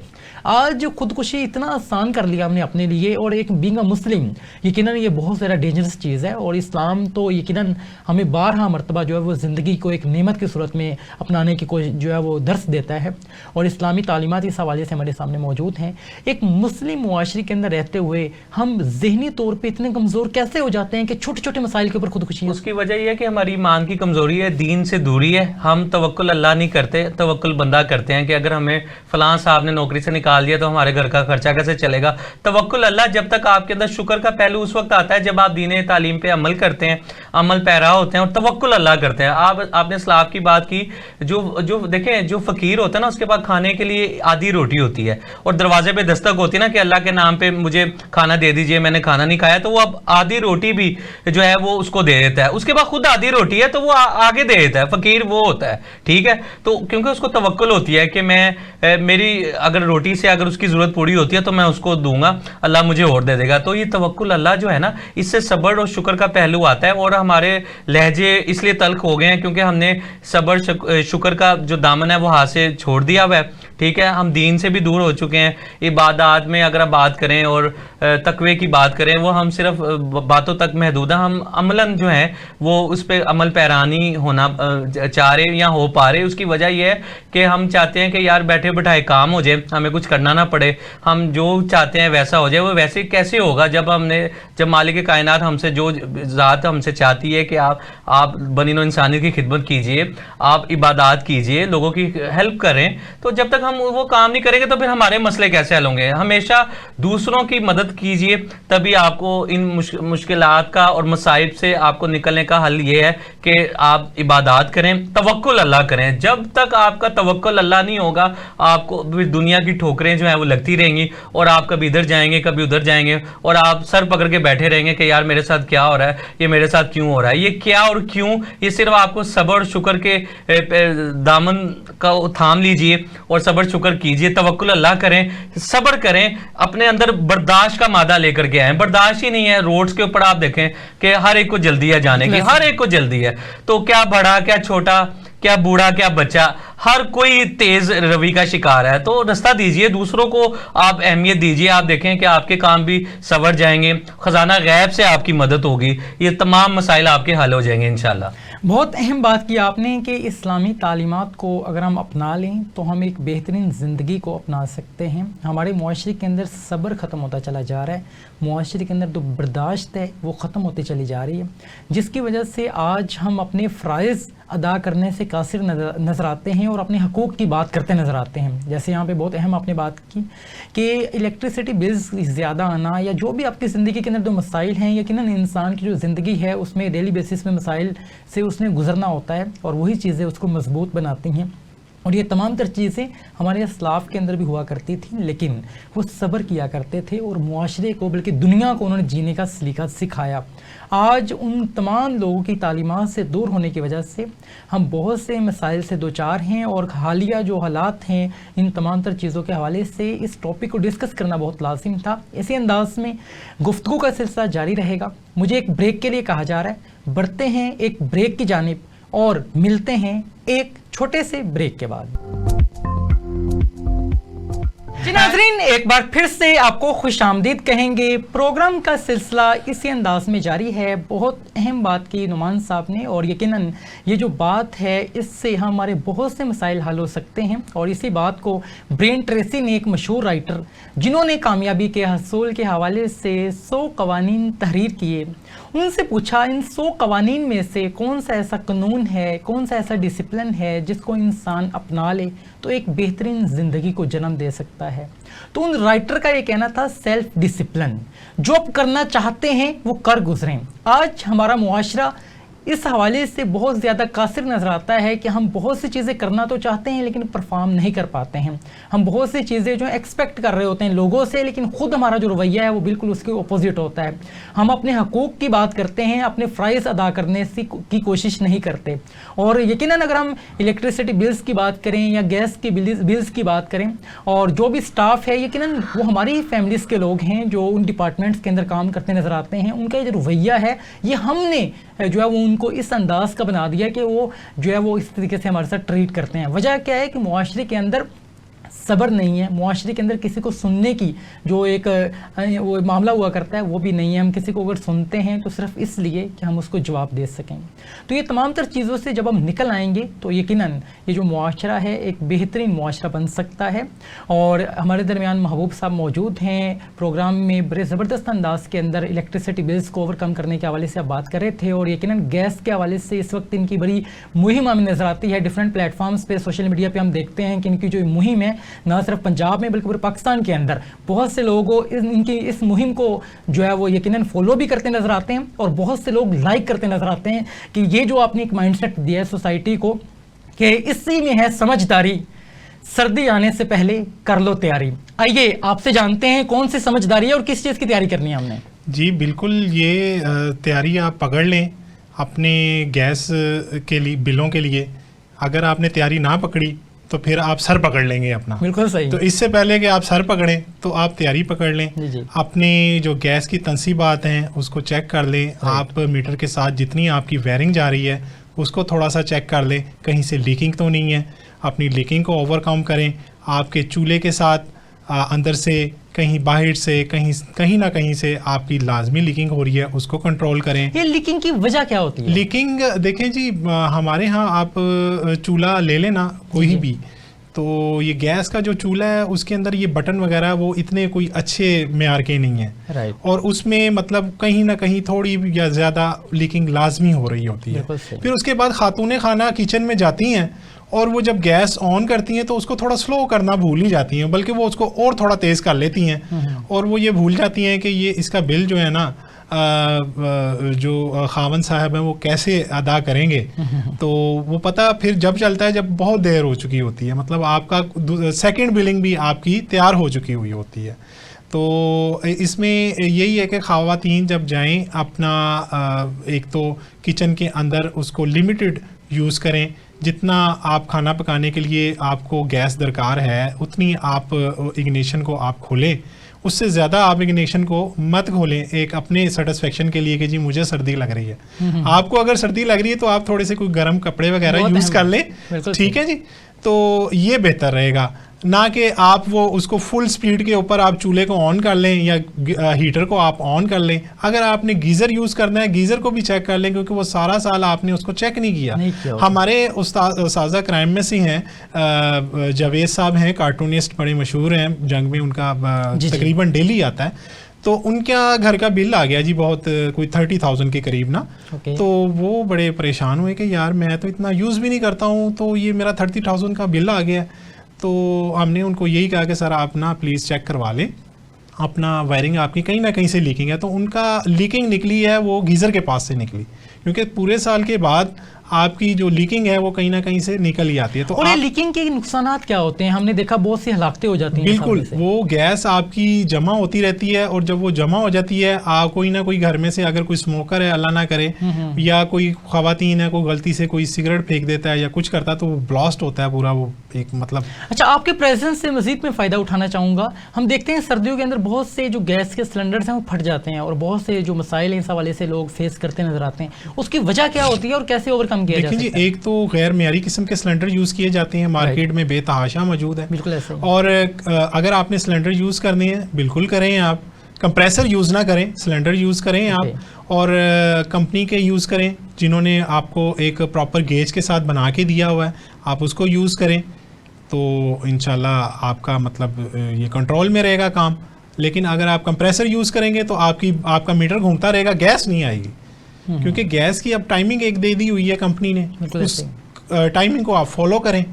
आज खुदकुशी इतना आसान कर लिया हमने अपने लिए, और एक बीइंग अ मुस्लिम यकीनन ये बहुत ज़्यादा डेंजरस चीज़ है। और इस्लाम तो यकीनन हमें बारहा मरतबा जो है वो ज़िंदगी को एक नेमत की सूरत में अपनाने की कोशिश जो है वो दर्स देता है, और इस्लामी तालीमात इस हवाले से हमारे सामने मौजूद हैं। एक मुस्लिम मुआशरे के अंदर रहते हुए हम ज़हनी तौर पे इतने कमज़ोर कैसे हो जाते हैं कि छोटे छोटे मसाइल के ऊपर खुदकुशी? उसकी वजह यह है कि हमारी ईमान की कमज़ोरी है, दीन से दूरी है। हम तवक्कुल अल्लाह नहीं करते, तवक्कुल बंदा करते हैं कि अगर हमें फ़लाँ साहब ने नौकरी से निकाल दिया तो हमारे घर का खर्चा कैसे चलेगा। तवक्कुल अल्लाह जब तक आपके अंदर शुक्र का पहलू उस वक्त आता है जब आप दीन तालीम पे अमल करते हैं, अमल पैरा होते हैं और तवक्कुल अल्लाह करते हैं। आपने सलाफ की बात की, जो देखें जो फ़कीर होता है ना उसके पास खाने के लिए आधी रोटी होती है और दरवाजे पे दस्तक होती है ना कि अल्लाह के नाम पे मुझे खाना दे दीजिए, मैंने खाना नहीं खाया, तो वो अब आधी रोटी भी जो है वो उसको दे देता है। उसके बाद खुद आधी रोटी है तो वो आगे दे देता है, फ़कीर वो होता है, ठीक है। तो क्योंकि उसको तवक्कुल होती है कि मैं मेरी अगर रोटी से अगर उसकी ज़रूरत पूरी होती है तो मैं उसको दूंगा, अल्लाह मुझे और दे देगा। तो ये तवक्कुल अल्लाह जो है ना, इससे सब्र और शुक्र का पहलू आता है। और हमारे लहजे इसलिए तल्ख हो गए हैं क्योंकि हमने सब्र शुक्र का जो दामन है वो हाथ से छोड़ दिया हुआ है, ठीक है। हम दीन से भी दूर हो चुके हैं। इबादत में अगर आप बात करें और तकवे की बात करें, वो हम सिर्फ बातों तक महदूद है, हम अमलन जो है वो उस पर अमल पैरानी होना चाह रहे या हो पा रहे। उसकी वजह यह है कि हम चाहते हैं कि यार बैठे बैठाए काम हो जाए, हमें कुछ करना ना पड़े, हम जो चाहते हैं वैसा हो जाए। वो वैसे कैसे होगा जब मालिक कायनात हमसे जो ज़ात हमसे चाहती है कि आप बनीनो इंसानियत की खिदमत कीजिए, आप इबादत कीजिए, लोगों की हेल्प करें, तो जब तक हम वो काम नहीं करेंगे तो फिर हमारे मसले कैसे हल होंगे। हमेशा दूसरों की मदद कीजिए, तभी आपको इन मुश्किलात का और मसाइब से आपको निकलने का हल ये है कि आप इबादत करें, तवक्कुल अल्लाह करें। जब तक आपका तवक्कुल अल्लाह नहीं होगा, आपको फिर दुनिया की ठोकरें जो है वो लगती रहेंगी और आप कभी इधर जाएंगे कभी उधर जाएंगे और आप सर पकड़ के बैठे रहेंगे कि यार मेरे साथ क्या हो रहा है, ये मेरे साथ क्यों हो रहा है, ये क्या और क्यों। ये सिर्फ आपको सब्र और शुक्र के दामन का थाम लीजिए और सब्र शुक्र कीजिए, तवक्कुल अल्लाह करें, सब्र करें, अपने अंदर बर्दाश्त का मादा लेकर के आए। बर्दाश्त ही नहीं है, रोड्स के ऊपर आप देखें कि हर एक को जल्दी है जाने की, हर एक को जल्दी है। तो क्या बड़ा क्या छोटा, क्या बूढ़ा क्या बच्चा, हर कोई तेज रवि का शिकार है। तो रास्ता दीजिए, दूसरों को आप अहमियत दीजिए। आप देखें कि आपके काम भी सवर जाएंगे, खजाना गैब से आपकी मदद होगी, ये तमाम मसाइल आपके हल हो जाएंगे इंशाल्लाह। बहुत अहम बात की आपने कि इस्लामी तालीमात को अगर हम अपना लें तो हम एक बेहतरीन ज़िंदगी को अपना सकते हैं। हमारे मुआशरे के अंदर सब्र ख़त्म होता चला जा रहा है, मुआशरे के अंदर जो बर्दाश्त है वो ख़त्म होती चली जा रही है, जिसकी वजह से आज हम अपने फ़राइज़ अदा करने से कासिर नज़र आते हैं और अपने हकूक़ की बात करते नज़र आते हैं। जैसे यहाँ पे बहुत अहम आपने बात की कि इलेक्ट्रिसिटी बिल्स ज़्यादा आना या जो भी आपकी ज़िंदगी के अंदर जो मसाइल हैं, यकीनन इंसान की जो ज़िंदगी है उसमें डेली बेसिस में मसाइल से उसने गुजरना होता है और वही चीज़ें उसको मजबूत बनाती हैं। और ये तमाम तर चीज़ें हमारे असलाफ के अंदर भी हुआ करती थी, लेकिन वो सब्र किया करते थे और मुआशरे को बल्कि दुनिया को उन्होंने जीने का सलीका सिखाया। आज उन तमाम लोगों की तालीमात से दूर होने की वजह से हम बहुत से मसाइल से दो चार हैं और हालिया जो हालात हैं इन तमाम तर चीज़ों के हवाले से इस टॉपिक को डिस्कस करना बहुत लाजिम था। इसी अंदाज में गुफ्तगू का सिलसिला जारी रहेगा। मुझे एक ब्रेक के लिए कहा जा रहा है, बढ़ते हैं एक ब्रेक की जानिब और मिलते हैं एक छोटे से ब्रेक के बाद। जी नाज़रीन, एक बार फिर से आपको खुशामदीद कहेंगे। प्रोग्राम का सिलसिला इसी अंदाज में जारी है। बहुत अहम बात की नुमान साहब ने, और यकीनन ये जो बात है इससे हमारे बहुत से मसाइल हल हो सकते हैं। और इसी बात को ब्रेन ट्रेसी ने, एक मशहूर राइटर जिन्होंने कामयाबी के हसूल के हवाले से 100 कवानीन तहरीर किए, उनसे पूछा इन 100 कवानीन में से कौन सा ऐसा कानून है, कौन सा ऐसा डिसिप्लिन है जिसको इंसान अपना ले तो एक बेहतरीन ज़िंदगी को जन्म दे सकता है। तो उन राइटर का ये कहना था, सेल्फ डिसिप्लिन, जो आप करना चाहते हैं वो कर गुजरें। आज हमारा मुआशरा इस हवाले से बहुत ज़्यादा कासिर नज़र आता है कि हम बहुत सी चीज़ें करना तो चाहते हैं लेकिन परफॉर्म नहीं कर पाते हैं। हम बहुत सी चीज़ें जो एक्सपेक्ट कर रहे होते हैं लोगों से, लेकिन खुद हमारा जो रवैया है वो बिल्कुल उसके अपोजिट होता है। हम अपने हकूक़ की बात करते हैं, अपने फ़राइज़ अदा करने की कोशिश नहीं करते। और यकीनन अगर हम इलेक्ट्रिसिटी बिल्स की बात करें या गैस के बिल्स की बात करें, और जो भी स्टाफ है यकीनन वो हमारी ही फैमिलीज़ के लोग हैं जो उन डिपार्टमेंट्स के अंदर काम करते नज़र आते हैं, उनका जो रवैया है ये हमने जो है वो उनको इस अंदाज़ का बना दिया कि वो जो है वो इस तरीके से हमारे साथ ट्रीट करते हैं। वजह क्या है कि मुआशरे के अंदर सब्र नहीं है, मुआशरे के अंदर किसी को सुनने की जो एक वो मामला हुआ करता है वो भी नहीं है। हम किसी को अगर सुनते हैं तो सिर्फ इसलिए कि हम उसको जवाब दे सकें। तो ये तमाम तर चीज़ों से जब हम निकल आएंगे तो यकीनन ये जो मुआशरा है एक बेहतरीन मुआशरा बन सकता है। और हमारे दरमियान महबूब साहब मौजूद हैं प्रोग्राम में, बड़े ज़बरदस्त अंदाज के अंदर इलेक्ट्रिसिटी बिल्स को ओवरकम करने के हवाले से आप बात कर रहे थे, और यकीनन गैस के हवाले से इस वक्त इनकी बड़ी मुहिम हमें नज़र आती है। डिफरेंट प्लेटफॉर्म्स पे, सोशल मीडिया पे हम देखते हैं कि इनकी जो मुहिम है ना सिर्फ पंजाब में बल्कि पूरे पाकिस्तान के अंदर बहुत से लोगों इनकी इस मुहिम को जो है वो यकीनन फॉलो भी करते नज़र आते हैं, और बहुत से लोग लाइक करते नज़र आते हैं कि ये जो आपने एक माइंडसेट दिया है सोसाइटी को कि इसी में है समझदारी, सर्दी आने से पहले कर लो तैयारी। आइए आपसे जानते हैं कौन सी समझदारी है और किस चीज़ की तैयारी करनी है हमने। जी बिल्कुल, ये तैयारी आप पकड़ लें अपने गैस के लिए, बिलों के लिए। अगर आपने तैयारी ना पकड़ी तो फिर आप सर पकड़ लेंगे अपना। बिल्कुल सही। तो इससे पहले कि आप सर पकड़ें तो आप तैयारी पकड़ लें। जी। अपने जो गैस की तनसीबात हैं उसको चेक कर लें। आप मीटर के साथ जितनी आपकी वायरिंग जा रही है उसको थोड़ा सा चेक कर लें, कहीं से लीकिंग तो नहीं है। अपनी लीकिंग को ओवरकम करें। आपके चूल्हे के साथ अंदर से कहीं बाहर से कहीं ना कहीं से आपकी लाजमी लीकिंग हो रही है, उसको कंट्रोल करें। ये लीकिंग की वजह क्या होती है? लीकिंग देखें जी, हमारे यहाँ आप चूल्हा ले लेना कोई भी, तो ये गैस का जो चूल्हा है उसके अंदर ये बटन वगैरह वो इतने कोई अच्छे मेयार के नहीं है। राइट। और उसमें मतलब कहीं ना कहीं थोड़ी या ज़्यादा लीकिंग लाजमी हो रही होती है। फिर उसके बाद खातूने खाना किचन में जाती हैं और वो जब गैस ऑन करती हैं तो उसको थोड़ा स्लो करना भूल ही जाती हैं, बल्कि वो उसको और थोड़ा तेज़ कर लेती हैं। और वो ये भूल जाती हैं कि ये इसका बिल जो है ना जो खावन साहब हैं वो कैसे अदा करेंगे। तो वो पता फिर जब चलता है जब बहुत देर हो चुकी होती है, मतलब आपका सेकंड बिलिंग भी आपकी तैयार हो चुकी हुई होती है। तो इसमें यही है कि ख़वातीन जब जाएं अपना एक तो किचन के अंदर उसको लिमिटेड यूज़ करें। जितना आप खाना पकाने के लिए आपको गैस दरकार है उतनी आप इग्निशन को आप खोलें, उससे ज़्यादा आप इग्निशन को मत खोलें एक अपने सेटिस्फेक्शन के लिए कि जी मुझे सर्दी लग रही है। आपको अगर सर्दी लग रही है तो आप थोड़े से कोई गर्म कपड़े वगैरह यूज़ कर लें, ठीक है जी। तो ये बेहतर रहेगा, ना कि आप वो उसको फुल स्पीड के ऊपर आप चूल्हे को ऑन कर लें या हीटर को आप ऑन कर लें। अगर आपने गीज़र यूज़ करना है गीज़र को भी चेक कर लें, क्योंकि वो सारा साल आपने उसको चेक नहीं किया। हमारे उस्ताद क्राइम में से हैं जावेद साहब हैं, कार्टूनिस्ट बड़े मशहूर हैं, जंग में उनका तकरीबन डेली आता है। तो उनका घर का बिल आ गया जी बहुत कोई 30,000 के करीब ना। तो वो बड़े परेशान हुए कि यार मैं तो इतना यूज़ भी नहीं करता हूँ, तो ये मेरा 30,000 का बिल आ गया। तो हमने उनको यही कहा कि सर आप ना प्लीज़ चेक करवा लें अपना वायरिंग, आपकी कहीं ना कहीं से लीकिंग है। तो उनका लीकिंग निकली है वो गीज़र के पास से निकली, क्योंकि पूरे साल के बाद आपकी जो लीकिंग है वो कहीं ना कहीं से निकल ही आती है। तो और ये लीकिंग के नुकसानात क्या होते हैं? हमने देखा बहुत सी हलाकतें हो जाती हैं। बिल्कुल, वो गैस आपकी जमा होती रहती है, और जब वो जमा हो जाती है कोई ना कोई घर में से अगर कोई स्मोकर है अल्लाह ना करे या कोई ख़वातीन है कोई गलती से कोई सिगरेट फेंक देता है या कुछ करता है तो वो ब्लास्ट होता है पूरा वो एक मतलब। अच्छा, आपके प्रेजेंस से मजीद में फ़ायदा उठाना चाहूँगा। हम देखते हैं सर्दियों के अंदर बहुत से जो गैस के सिलेंडर्स हैं वो फट जाते हैं और बहुत से जो मसाइल इस हवाले से लोग फेस करते नजर आते हैं। उसकी वजह क्या होती है और कैसे ओवरकम किया जा सकता है? जी, एक तो गैर मेयारी किस्म के सिलेंडर यूज़ किए जाते हैं, मार्केट में बेतहाशा मौजूद है। बिल्कुल ऐसे। और अगर आपने सिलेंडर यूज़ करने हैं बिल्कुल करें, आप कंप्रेसर यूज़ ना करें, सिलेंडर यूज़ करें आप, और कंपनी के यूज़ करें जिन्होंने आपको एक प्रॉपर गेज के साथ बना के दिया हुआ है, आप उसको यूज़ करें। तो इंशाल्लाह आपका मतलब ये कंट्रोल में रहेगा काम। लेकिन अगर आप कंप्रेसर यूज़ करेंगे तो आपका मीटर घूमता रहेगा, गैस नहीं आएगी, क्योंकि गैस की अब टाइमिंग एक दे दी हुई है कंपनी ने, उस टाइमिंग को आप फॉलो करें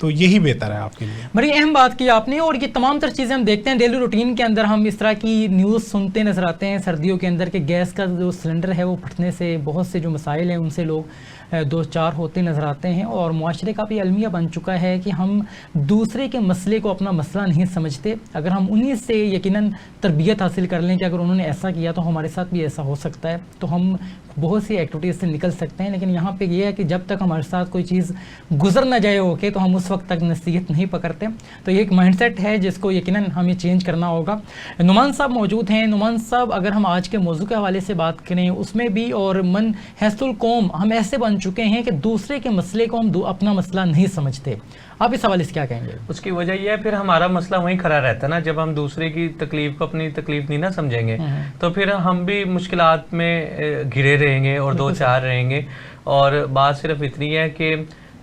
तो यही बेहतर है आपके लिए। बड़ी अहम बात की आपने, और ये तमाम तर चीज़ें हम देखते हैं डेली रूटीन के अंदर, हम इस तरह की न्यूज़ सुनते नजर आते हैं सर्दियों के अंदर कि गैस का जो सिलेंडर है वो फटने से बहुत से जो मसाइल हैं उनसे लोग दो चार होते नज़र आते हैं, और मुआशरे का भी अलमिया बन चुका है कि हम दूसरे के मसले को अपना मसला नहीं समझते। अगर हम उन्हीं से यकीनन तरबियत हासिल कर लें कि अगर उन्होंने ऐसा किया तो हमारे साथ भी ऐसा हो सकता है, तो हम बहुत सी एक्टिविटीज़ से निकल सकते हैं। लेकिन यहाँ पे ये है कि जब तक हमारे साथ कोई चीज़ गुजर ना जाए होके तो हम उस वक्त तक नसीहत नहीं पकड़ते। तो ये एक माइंडसेट है जिसको यकीनन हमें चेंज करना होगा। नुमान साहब मौजूद हैं। नुमान साहब, अगर हम आज के मौजू के हवाले से बात करें उसमें भी, और मन हैसुल कौम हम ऐसे बन चुके हैं कि दूसरे के मसले को हम अपना मसला नहीं समझते, आप इस हवाले से क्या कहेंगे? उसकी वजह यह है फिर हमारा मसला वहीं खड़ा रहता है ना, जब हम दूसरे की तकलीफ को अपनी तकलीफ नहीं ना समझेंगे तो फिर हम भी मुश्किलात में घिरे रहेंगे और दो चार रहेंगे। और बात सिर्फ इतनी है कि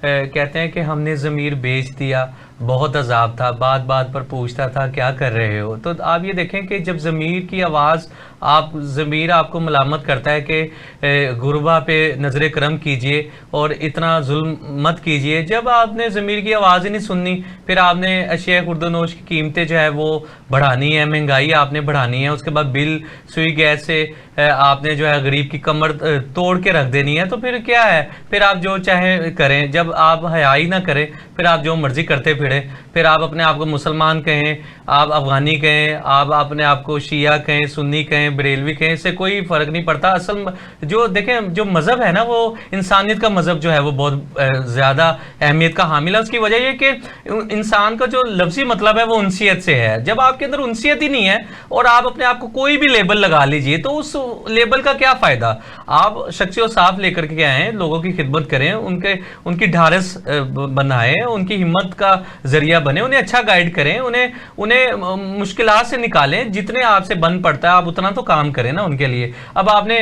कहते हैं कि हमने ज़मीर बेच दिया, बहुत अजाब था, बात बात पर पूछता था क्या कर रहे हो। तो आप ये देखें कि जब ज़मीर की आवाज़, आप ज़मीर आपको मलामत करता है कि गुरबा पे नज़र करम कीजिए और इतना जुल्म मत कीजिए, जब आपने ज़मीर की आवाज़ ही नहीं सुननी, फिर आपने अशिया खुर्दनोश की कीमतें जो है वो बढ़ानी है, महंगाई आपने बढ़ानी है, उसके बाद बिल सुई गैस से आपने जो है गरीब की कमर तोड़ के रख देनी है, तो फिर क्या है, फिर आप जो चाहे करें। जब आप हया ही ना करें, फिर आप जो मर्जी करते फिरें, फिर आप अपने आप को मुसलमान कहें, आप अफगानी कहें, आप अपने आप को शिया कहें, सुन्नी कहें, बरेलवी कहें, इससे कोई फ़र्क नहीं पड़ता। असल जो देखें जो मज़हब है ना, वो इंसानियत का मज़हब जो है वो बहुत ज़्यादा अहमियत का हामिल है। उसकी वजह ये कि इंसान का जो लफ्ज़ी मतलब है वो उनसियत से है। जब आपके अंदर उनसियत ही नहीं है और आप अपने आप को कोई भी लेबल लगा लीजिए, तो उस लेबल का क्या फ़ायदा। आप शख्सी और साफ लेकर के आएँ, लोगों की खिदमत करें, उनकी ढारस बनाएं, उनकी हिम्मत का जरिया बने, उन्हें अच्छा गाइड करें, उन्हें मुश्किलात से निकालें, जितने आपसे बन पड़ता है आप उतना तो काम करें ना उनके लिए। अब आपने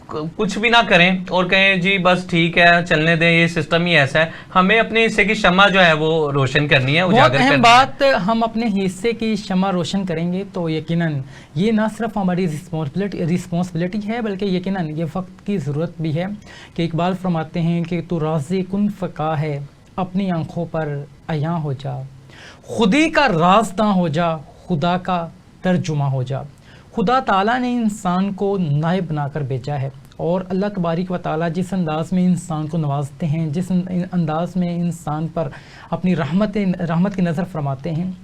कुछ भी ना करें और कहें जी बस ठीक है चलने दें, ये सिस्टम ही ऐसा है। हमें अपने हिस्से की शम्मा जो है वो रोशन करनी है, उजागर करनी है। बात, हम अपने हिस्से की शम्मा रोशन करेंगे तो यकीनन ये ना सिर्फ हमारी रिस्पॉन्सिबिलिटी है, बल्कि यकीनन ये वक्त की ज़रूरत भी है कि इकबाल फरमाते हैं कि तू राज़ी कुन फ़क़ा है, अपनी आंखों पर अयां हो जा, खुदी का राज़दां हो जा, खुदा का तर्जुमा हो जा। खुदा ताला ने इंसान को नायब बनाकर भेजा है, और अल्लाह तबारिक व ताला जिस अंदाज़ में इंसान को नवाजते हैं, जिस अंदाज़ में इंसान पर अपनी रहमत की नज़र फरमाते हैं,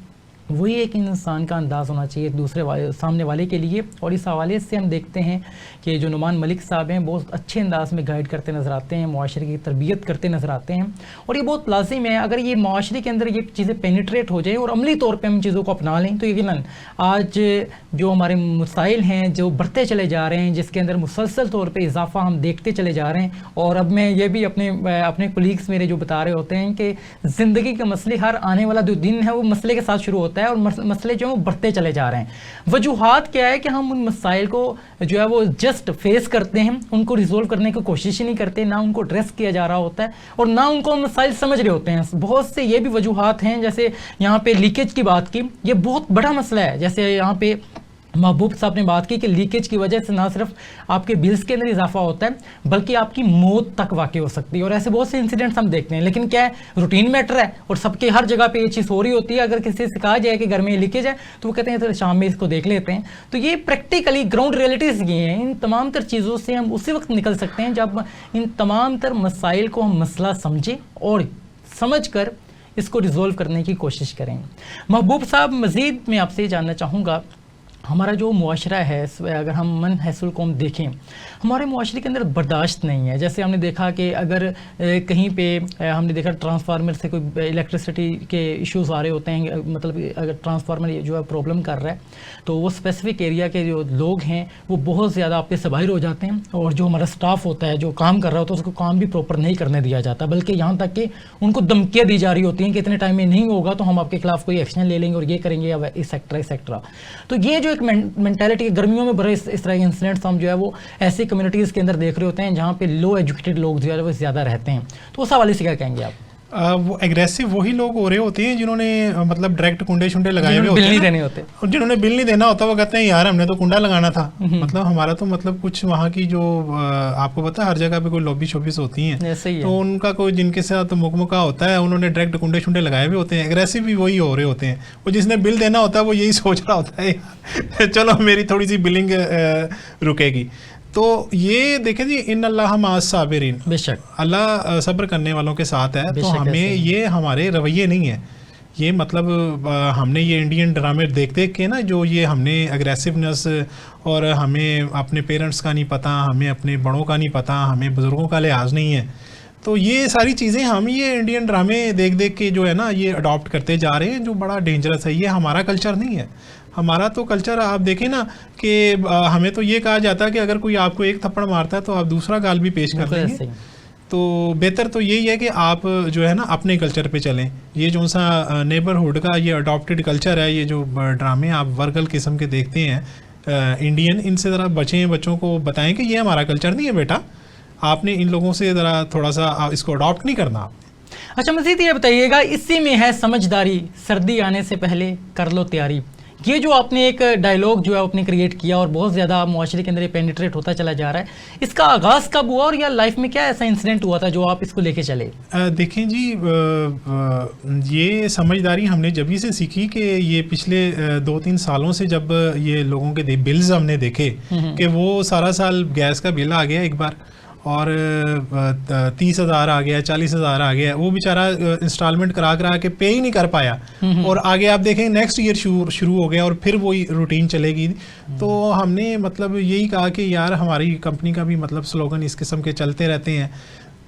वही एक इंसान का अंदाज़ होना चाहिए दूसरे सामने वाले के लिए। और इस हवाले से हम देखते हैं कि जो नुमान मलिक साहब हैं बहुत अच्छे अंदाज़ में गाइड करते नज़र आते हैं, मुआशरे की तरबियत करते नज़र आते हैं, और ये बहुत लाजिम है। अगर ये मुआशरे के अंदर ये चीज़ें पेनिट्रेट हो जाए और अमली तौर पर हम चीज़ों को अपना लें, तो यकीनन आज जो हमारे मसाइल हैं जो बढ़ते चले जा रहे हैं, जिसके अंदर मुसलसल तौर पर इजाफा हम देखते चले जा रहे हैं। और अब मैं ये भी अपने कोलीग्स मेरे जो बता रहे होते हैं कि ज़िंदगी के मसले, हर आने वाला जो दिन है वो मसले के साथ शुरू होता है और मसले जो है वो बढ़ते चले जा रहे हैं। वजूहात क्या है कि हम उन मसाइल को जो है वो जस्ट फेस करते हैं, उनको रिजोल्व करने की कोशिश ही नहीं करते, ना उनको एड्रेस किया जा रहा होता है और ना उनको मसाइल समझ रहे होते हैं। बहुत से ये भी वजूहात हैं, जैसे यहाँ पे लीकेज की बात की, ये बहुत बड़ा मसला है। जैसे यहाँ पे महबूब साहब ने बात की कि लीकेज की वजह से ना सिर्फ आपके बिल्स के अंदर इजाफा होता है बल्कि आपकी मौत तक वाक़ई हो सकती है, और ऐसे बहुत से इंसिडेंट्स हम देखते हैं। लेकिन क्या है, रूटीन मैटर है और सबके हर जगह पे ये चीज़ हो रही होती है। अगर किसी से कहा जाए कि घर में लीकेज है तो वो कहते हैं तो शाम में इसको देख लेते हैं। तो ये प्रैक्टिकली ग्राउंड रियलिटीज़ ये हैं। इन तमाम तर चीज़ों से हम उसी वक्त निकल सकते हैं जब इन तमाम तर मसाइल को हम मसला समझें और समझ कर इसको रिजोल्व करने की कोशिश करें। महबूब साहब, मज़ीद मैं आपसे जानना चाहूँगा, हमारा जो मुआशरा है, अगर हम मन हैसुल कौम देखें, हमारे मुआशरे के अंदर बर्दाश्त नहीं है। जैसे हमने देखा कि अगर कहीं पे हमने देखा ट्रांसफार्मर से कोई इलेक्ट्रिसिटी के इश्यूज़ आ रहे होते हैं, मतलब अगर ट्रांसफार्मर जो है प्रॉब्लम कर रहा है तो वो स्पेसिफिक एरिया के जो लोग हैं वो बहुत ज़्यादा आप पे सबाहिर हो जाते हैं, और जो हमारा स्टाफ होता है जो काम कर रहा होता है उसको काम भी प्रॉपर नहीं करने दिया जाता, बल्कि यहाँ तक कि उनको धमकियाँ दी जा रही होती हैं कि इतने टाइम में नहीं होगा तो हम आपके खिलाफ कोई एक्शन ले लेंगे और ये करेंगे या एक्सेट्रा। तो ये जो एक मेंटालिटी, गर्मियों में बड़े इस तरह के इंसिडेंट्स हम जो है वो ऐसी कम्युनिटीज़ के अंदर देख रहे होते हैं जहाँ पे लो एजुकेटेड लोग जो है वो ज़्यादा रहते हैं। तो उस हवाले से क्या कहेंगे आप? वो एग्रेसिव वही लोग हो रहे होते हैं जिन्होंने मतलब डायरेक्ट कुंडे शुंडे लगाए हुए होते हैं, बिल नहीं देने होते, और जिन्होंने बिल नहीं देना होता वो कहते हैं यार हमने तो कुंडा लगाना था। मतलब हमारा तो मतलब कुछ वहाँ की जो आपको पता है हर जगह पे कोई लॉबी शॉबीज होती हैं, तो उनका कोई जिनके साथ मुकमुका होता है उन्होंने डायरेक्ट कुंडे शुंडे लगाए हुए होते हैं, एग्रेसिव भी वही हो रहे होते हैं। वो जिसने बिल देना होता है वो यही सोच रहा होता है चलो मेरी थोड़ी सी बिलिंग रुकेगी। तो ये देखें जी, इन अल्लाह माअ साबिरीन, बेशक अल्लाह सब्र करने वालों के साथ है। तो हमें ये हमारे रवैये नहीं है ये, मतलब हमने ये इंडियन ड्रामे देख देख के ना जो ये हमने एग्रेसिवनेस, और हमें अपने पेरेंट्स का नहीं पता, हमें अपने बड़ों का नहीं पता, हमें बुज़ुर्गों का लिहाज नहीं है, तो ये सारी चीज़ें हम ये इंडियन ड्रामे देख देख के जो है ना ये अडॉप्ट करते जा रहे हैं, जो बड़ा डेंजरस है। ये हमारा कल्चर नहीं है। हमारा तो कल्चर आप देखें ना कि हमें तो ये कहा जाता है कि अगर कोई आपको एक थप्पड़ मारता है तो आप दूसरा गाल भी पेश कर देंगे। तो बेहतर तो यही है कि आप जो है ना अपने कल्चर पे चलें। ये जो सा नेबरहुड का ये अडॉप्टेड कल्चर है, ये जो ड्रामे आप वर्गल किस्म के देखते हैं इंडियन, इनसे ज़रा बचें, बच्चों को बताएं कि ये हमारा कल्चर नहीं है बेटा, आपने इन लोगों से ज़रा थोड़ा सा इसको अडॉप्ट नहीं करना। अच्छा मज़ीद ये बताइएगा, इसी में है समझदारी, सर्दी आने से पहले कर लो तैयारी। ये जो आपने एक डायलॉग जो है आपने क्रिएट किया और बहुत ज़्यादा मुआशरे के अंदर पेनिट्रेट होता चला जा रहा है, इसका आगाज़ कब हुआ और या लाइफ में क्या ऐसा इंसिडेंट हुआ था जो आप इसको लेके चले? देखें जी, ये समझदारी हमने जब ही से सीखी कि ये पिछले 2-3 सालों से जब ये लोगों के बिल्स हमने देखे कि वो सारा साल गैस का बिल आ गया एक बार, और 30,000 आ गया, 40,000 आ गया, वो बेचारा इंस्टॉलमेंट करा करा के पे ही नहीं कर पाया, और आगे आप देखें नेक्स्ट ईयर शुरू हो गया और फिर वही रूटीन चलेगी। तो हमने मतलब यही कहा कि यार हमारी कंपनी का भी मतलब स्लोगन इस किस्म के चलते रहते हैं।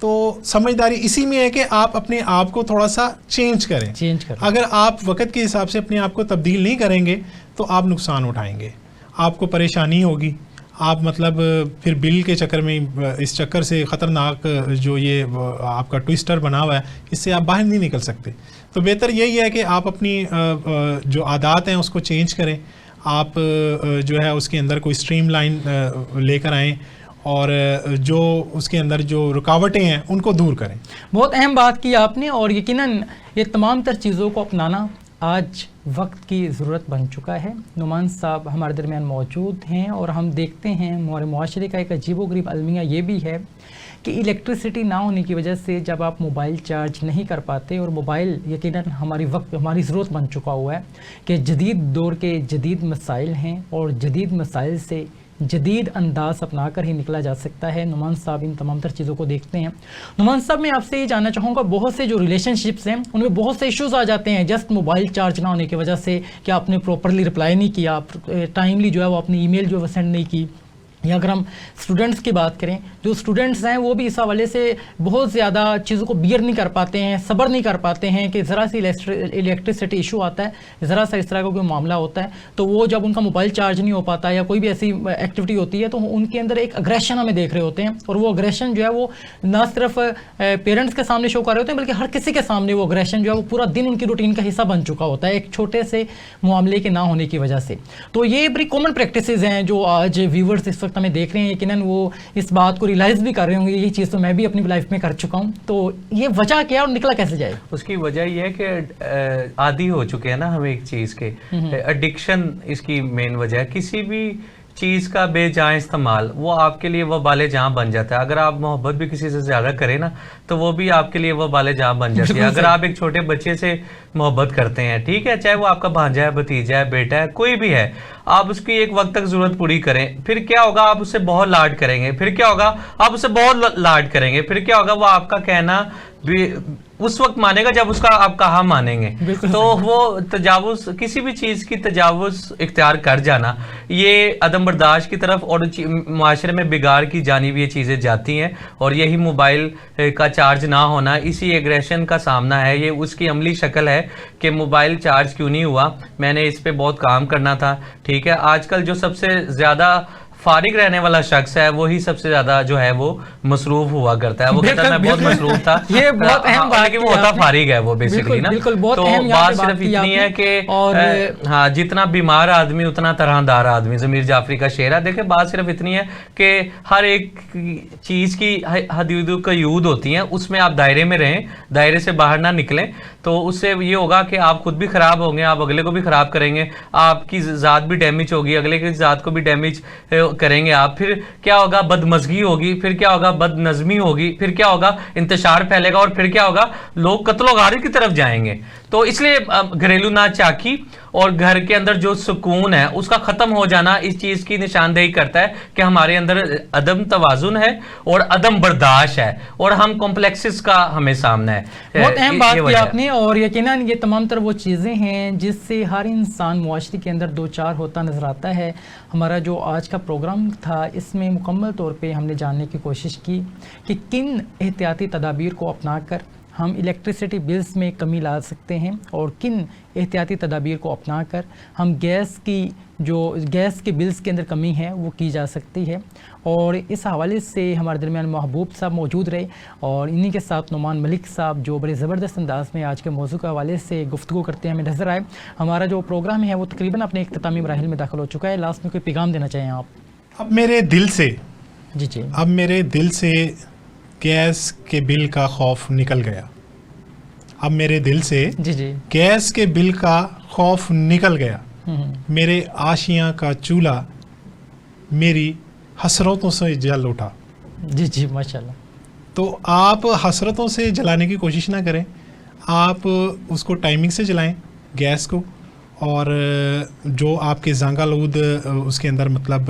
तो समझदारी इसी में है कि आप अपने आप को थोड़ा सा चेंज करें। अगर आप वक्त के हिसाब से अपने आप को तब्दील नहीं करेंगे तो आप नुकसान उठाएंगे, आपको परेशानी होगी, आप मतलब फिर बिल के चक्कर में, इस चक्कर से ख़तरनाक जो ये आपका ट्विस्टर बना हुआ है, इससे आप बाहर नहीं निकल सकते। तो बेहतर यही है कि आप अपनी जो आदत हैं उसको चेंज करें, आप जो है उसके अंदर कोई स्ट्रीमलाइन लेकर आएँ, और जो उसके अंदर जो रुकावटें हैं उनको दूर करें। बहुत अहम बात की आपने, और यकीनन ये तमाम तर चीज़ों को अपनाना आज वक्त की ज़रूरत बन चुका है। नुमान साहब हमारे दरमियान मौजूद हैं, और हम देखते हैं हमारे मुआशरे का एक अजीबोगरीब अलमिया ये भी है कि इलेक्ट्रिसिटी ना होने की वजह से जब आप मोबाइल चार्ज नहीं कर पाते, और मोबाइल यकीनन हमारी ज़रूरत बन चुका हुआ है कि जदीद दौर के जदीद मसाइल हैं, और जदीद मसाइल से जदीद अंदाज अपना कर ही निकला जा सकता है। नुमान साहब इन तमाम तर चीज़ों को देखते हैं। नुमान साहब मैं आपसे ये जानना चाहूँगा, बहुत से जो रिलेशनशिप्स हैं उनमें बहुत से इश्यूज़ आ जाते हैं जस्ट मोबाइल चार्ज ना होने की वजह से, कि आपने प्रॉपरली रिप्लाई नहीं किया, टाइमली जो है वो अपनी ईमेल जो है वो सेंड नहीं की। या अगर हम स्टूडेंट्स की बात करें, जो स्टूडेंट्स हैं वो भी इस हवाले से बहुत ज़्यादा चीज़ों को बियर नहीं कर पाते हैं, सब्र नहीं कर पाते हैं कि ज़रा सी इलेक्ट्रिसिटी इशू आता है, ज़रा सा इस तरह का कोई मामला होता है, तो वो जब उनका मोबाइल चार्ज नहीं हो पाता या कोई भी ऐसी एक्टिविटी होती है तो उनके अंदर एक अग्रेशन हमें देख रहे होते हैं, और वो अग्रेशन जो है वो ना सिर्फ पेरेंट्स के सामने शो कर रहे होते हैं बल्कि हर किसी के सामने वो अग्रेशन जो है वो पूरा दिन उनकी रूटीन का हिस्सा बन चुका होता है एक छोटे से मामले के ना होने की वजह से। तो ये बड़ी कॉमन प्रैक्टिसेस हैं जो आज व्यूवर्स इस वक्त हमें देख रहे हैं, यकीनन वो इस बात को रियलाइज़ भी कर रहे होंगे, यही चीज़ तो मैं भी अपनी लाइफ में कर चुका हूँ। तो ये वजह क्या और निकला कैसे जाए? उसकी वजह ये है कि आदी हो चुके हैं ना हम एक चीज़ के, एडिक्शन इसकी मेन वजह है। किसी भी चीज़ का बेजान इस्तेमाल वो आपके लिए वबाले जहाँ बन जाता है। अगर आप मोहब्बत भी किसी से ज़्यादा करें ना तो वो भी आपके लिए वबाले जहाँ बन जाती है। अगर आप एक छोटे बच्चे से मोहब्बत करते हैं, ठीक है, चाहे वो आपका भांजा है, भतीजा है, बेटा है, कोई भी है, आप उसकी एक वक्त तक ज़रूरत पूरी करें, फिर क्या होगा, आप उससे बहुत लाड करेंगे, फिर क्या होगा, आप उससे बहुत लाड करेंगे, फिर क्या होगा, वो आपका कहना भी उस वक्त मानेगा जब उसका आप कहा मानेंगे। तो वो तजावुज, किसी भी चीज़ की तजावुज इख्तियार कर जाना, ये अदम बर्दाश्त की तरफ और माशरे में बिगाड़ की जानिब ये चीज़ें जाती हैं। और यही मोबाइल का चार्ज ना होना इसी एग्रेशन का सामना है, ये उसकी अमली शक्ल है कि मोबाइल चार्ज क्यों नहीं हुआ, मैंने इस पर बहुत काम करना था। ठीक है, आजकल जो सबसे ज़्यादा फारिग रहने वाला शख्स है वही सबसे ज्यादा जो है वो मसरूफ हुआ करता है। वो कहता है मैं बहुत मसरूफ था, ये बहुत अहम बात लेकिन वो होता फारिग है वो बेसिकली ना। बिल्कुल, बहुत तो अहम बात सिर्फ इतनी है कि और हाँ, जितना बीमार आदमी उतना तरहदार आदमी, ज़मीर जाफरी का शेर है। देखिए बात सिर्फ इतनी है कि हर एक चीज की हदूद कयूद होती है, उसमें आप दायरे में रहें, दायरे से बाहर ना निकलें, तो उससे ये होगा कि आप खुद भी खराब होंगे, आप अगले को भी खराब करेंगे, आपकी ज़ात भी डैमेज होगी, अगले की ज़ात को भी डैमेज करेंगे आप। फिर क्या होगा, बदमज़गी होगी, फिर क्या होगा, बदनज़मी होगी, फिर क्या होगा, इंतशार फैलेगा, और फिर क्या होगा, लोग कत्लो गारी की तरफ जाएंगे। तो इसलिए घरेलू नाचाकी और घर के अंदर जो सुकून है उसका खत्म हो जाना इस चीज की निशानदेही करता है कि हमारे अंदर अदम तवाजुन है और अदम बर्दाश्त है और हम कॉम्प्लेक्सेस का हमें सामना है। बहुत अहम बात की आपने, और यकीनन ये तमाम तरह वो चीज़ें हैं जिससे हर इंसान मुआशरे के अंदर दो चार होता नजर आता है। हमारा जो आज का प्रोग्राम था इसमें मुकम्मल तौर पे हमने जानने की कोशिश की कि किन एहतियाती तदाबीर को अपनाकर हम इलेक्ट्रिसिटी बिल्स में कमी ला सकते हैं और किन एहतियाती तदाबीर को अपनाकर हम गैस के बिल्स के अंदर कमी है वो की जा सकती है। और इस हवाले से हमारे दरमियान महबूब साहब मौजूद रहे और इन्हीं के साथ नुमान मलिक साहब जो बड़े ज़बरदस्त अंदाज में आज के मौजू के हवाले से गुफ्तगू करते हैं हमें नज़र आए। हमारा जो प्रोग्राम है वो तकरीबन अपने इख्तितामी मराहिल में दाखिल हो चुका है। लास्ट में कोई पैगाम देना चाहें आप? अब मेरे दिल से जी अब मेरे दिल से गैस के बिल का खौफ निकल गया। अब मेरे दिल से जी गैस के बिल का खौफ निकल गया। मेरे आशियां का चूल्हा मेरी हसरतों से जल उठा। जी माशाल्लाह। तो आप हसरतों से जलाने की कोशिश ना करें, आप उसको टाइमिंग से जलाएं गैस को। और जो आपके जांगालूद उसके अंदर मतलब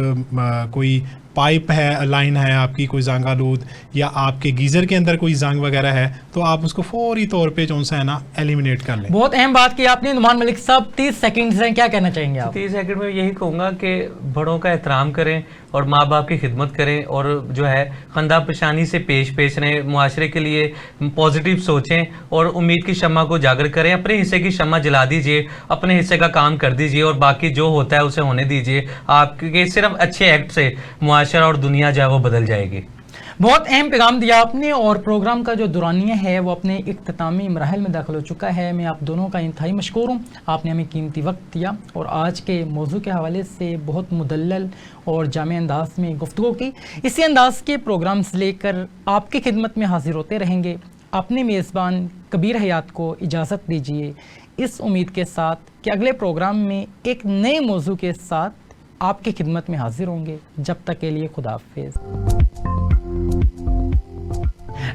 कोई पाइप है, लाइन है आपकी कोई जांगालूद, या आपके गीज़र के अंदर कोई जांग वगैरह है, तो आप उसको फौरी तौर पे जो है ना एलिमिनेट कर लें। बहुत अहम बात की आपने नुमान मलिक साहब। 30 सेकंड से क्या कहना चाहेंगे आप? 30 सेकंड में यही कहूँगा कि बड़ों का एहतराम करें और माँ बाप की खिदमत करें और जो है खंदा पेशानी से पेश रहें, मुआशरे के लिए पॉजिटिव सोचें और उम्मीद की शम्मा को जागर करें। अपने हिस्से की शम्मा जला दीजिए, अपने हिस्से का काम कर दीजिए और बाकी जो होता है उसे होने दीजिए। आपके सिर्फ अच्छे एक्ट से मुआशरा और दुनिया जो है वो बदल जाएगी। बहुत अहम पैगाम दिया आपने और प्रोग्राम का जो दुरानिया है वो अपने इख्तितामी मराहिल में दाखिल हो चुका है। मैं आप दोनों का इंतहाई मशकूर हूँ, आपने हमें कीमती वक्त दिया और आज के मौजू के हवाले से बहुत मुदल्लल और जामे अंदाज में गुफ्तगू की। इसी अंदाज के प्रोग्राम्स लेकर आपकी खिदमत में हाजिर होते रहेंगे। अपने मेज़बान कबीर हयात को इजाज़त दीजिए इस उम्मीद के साथ कि अगले प्रोग्राम में एक नए मौजू के साथ आपकी खिदमत में हाजिर होंगे। जब तक के लिए खुदा हाफिज़।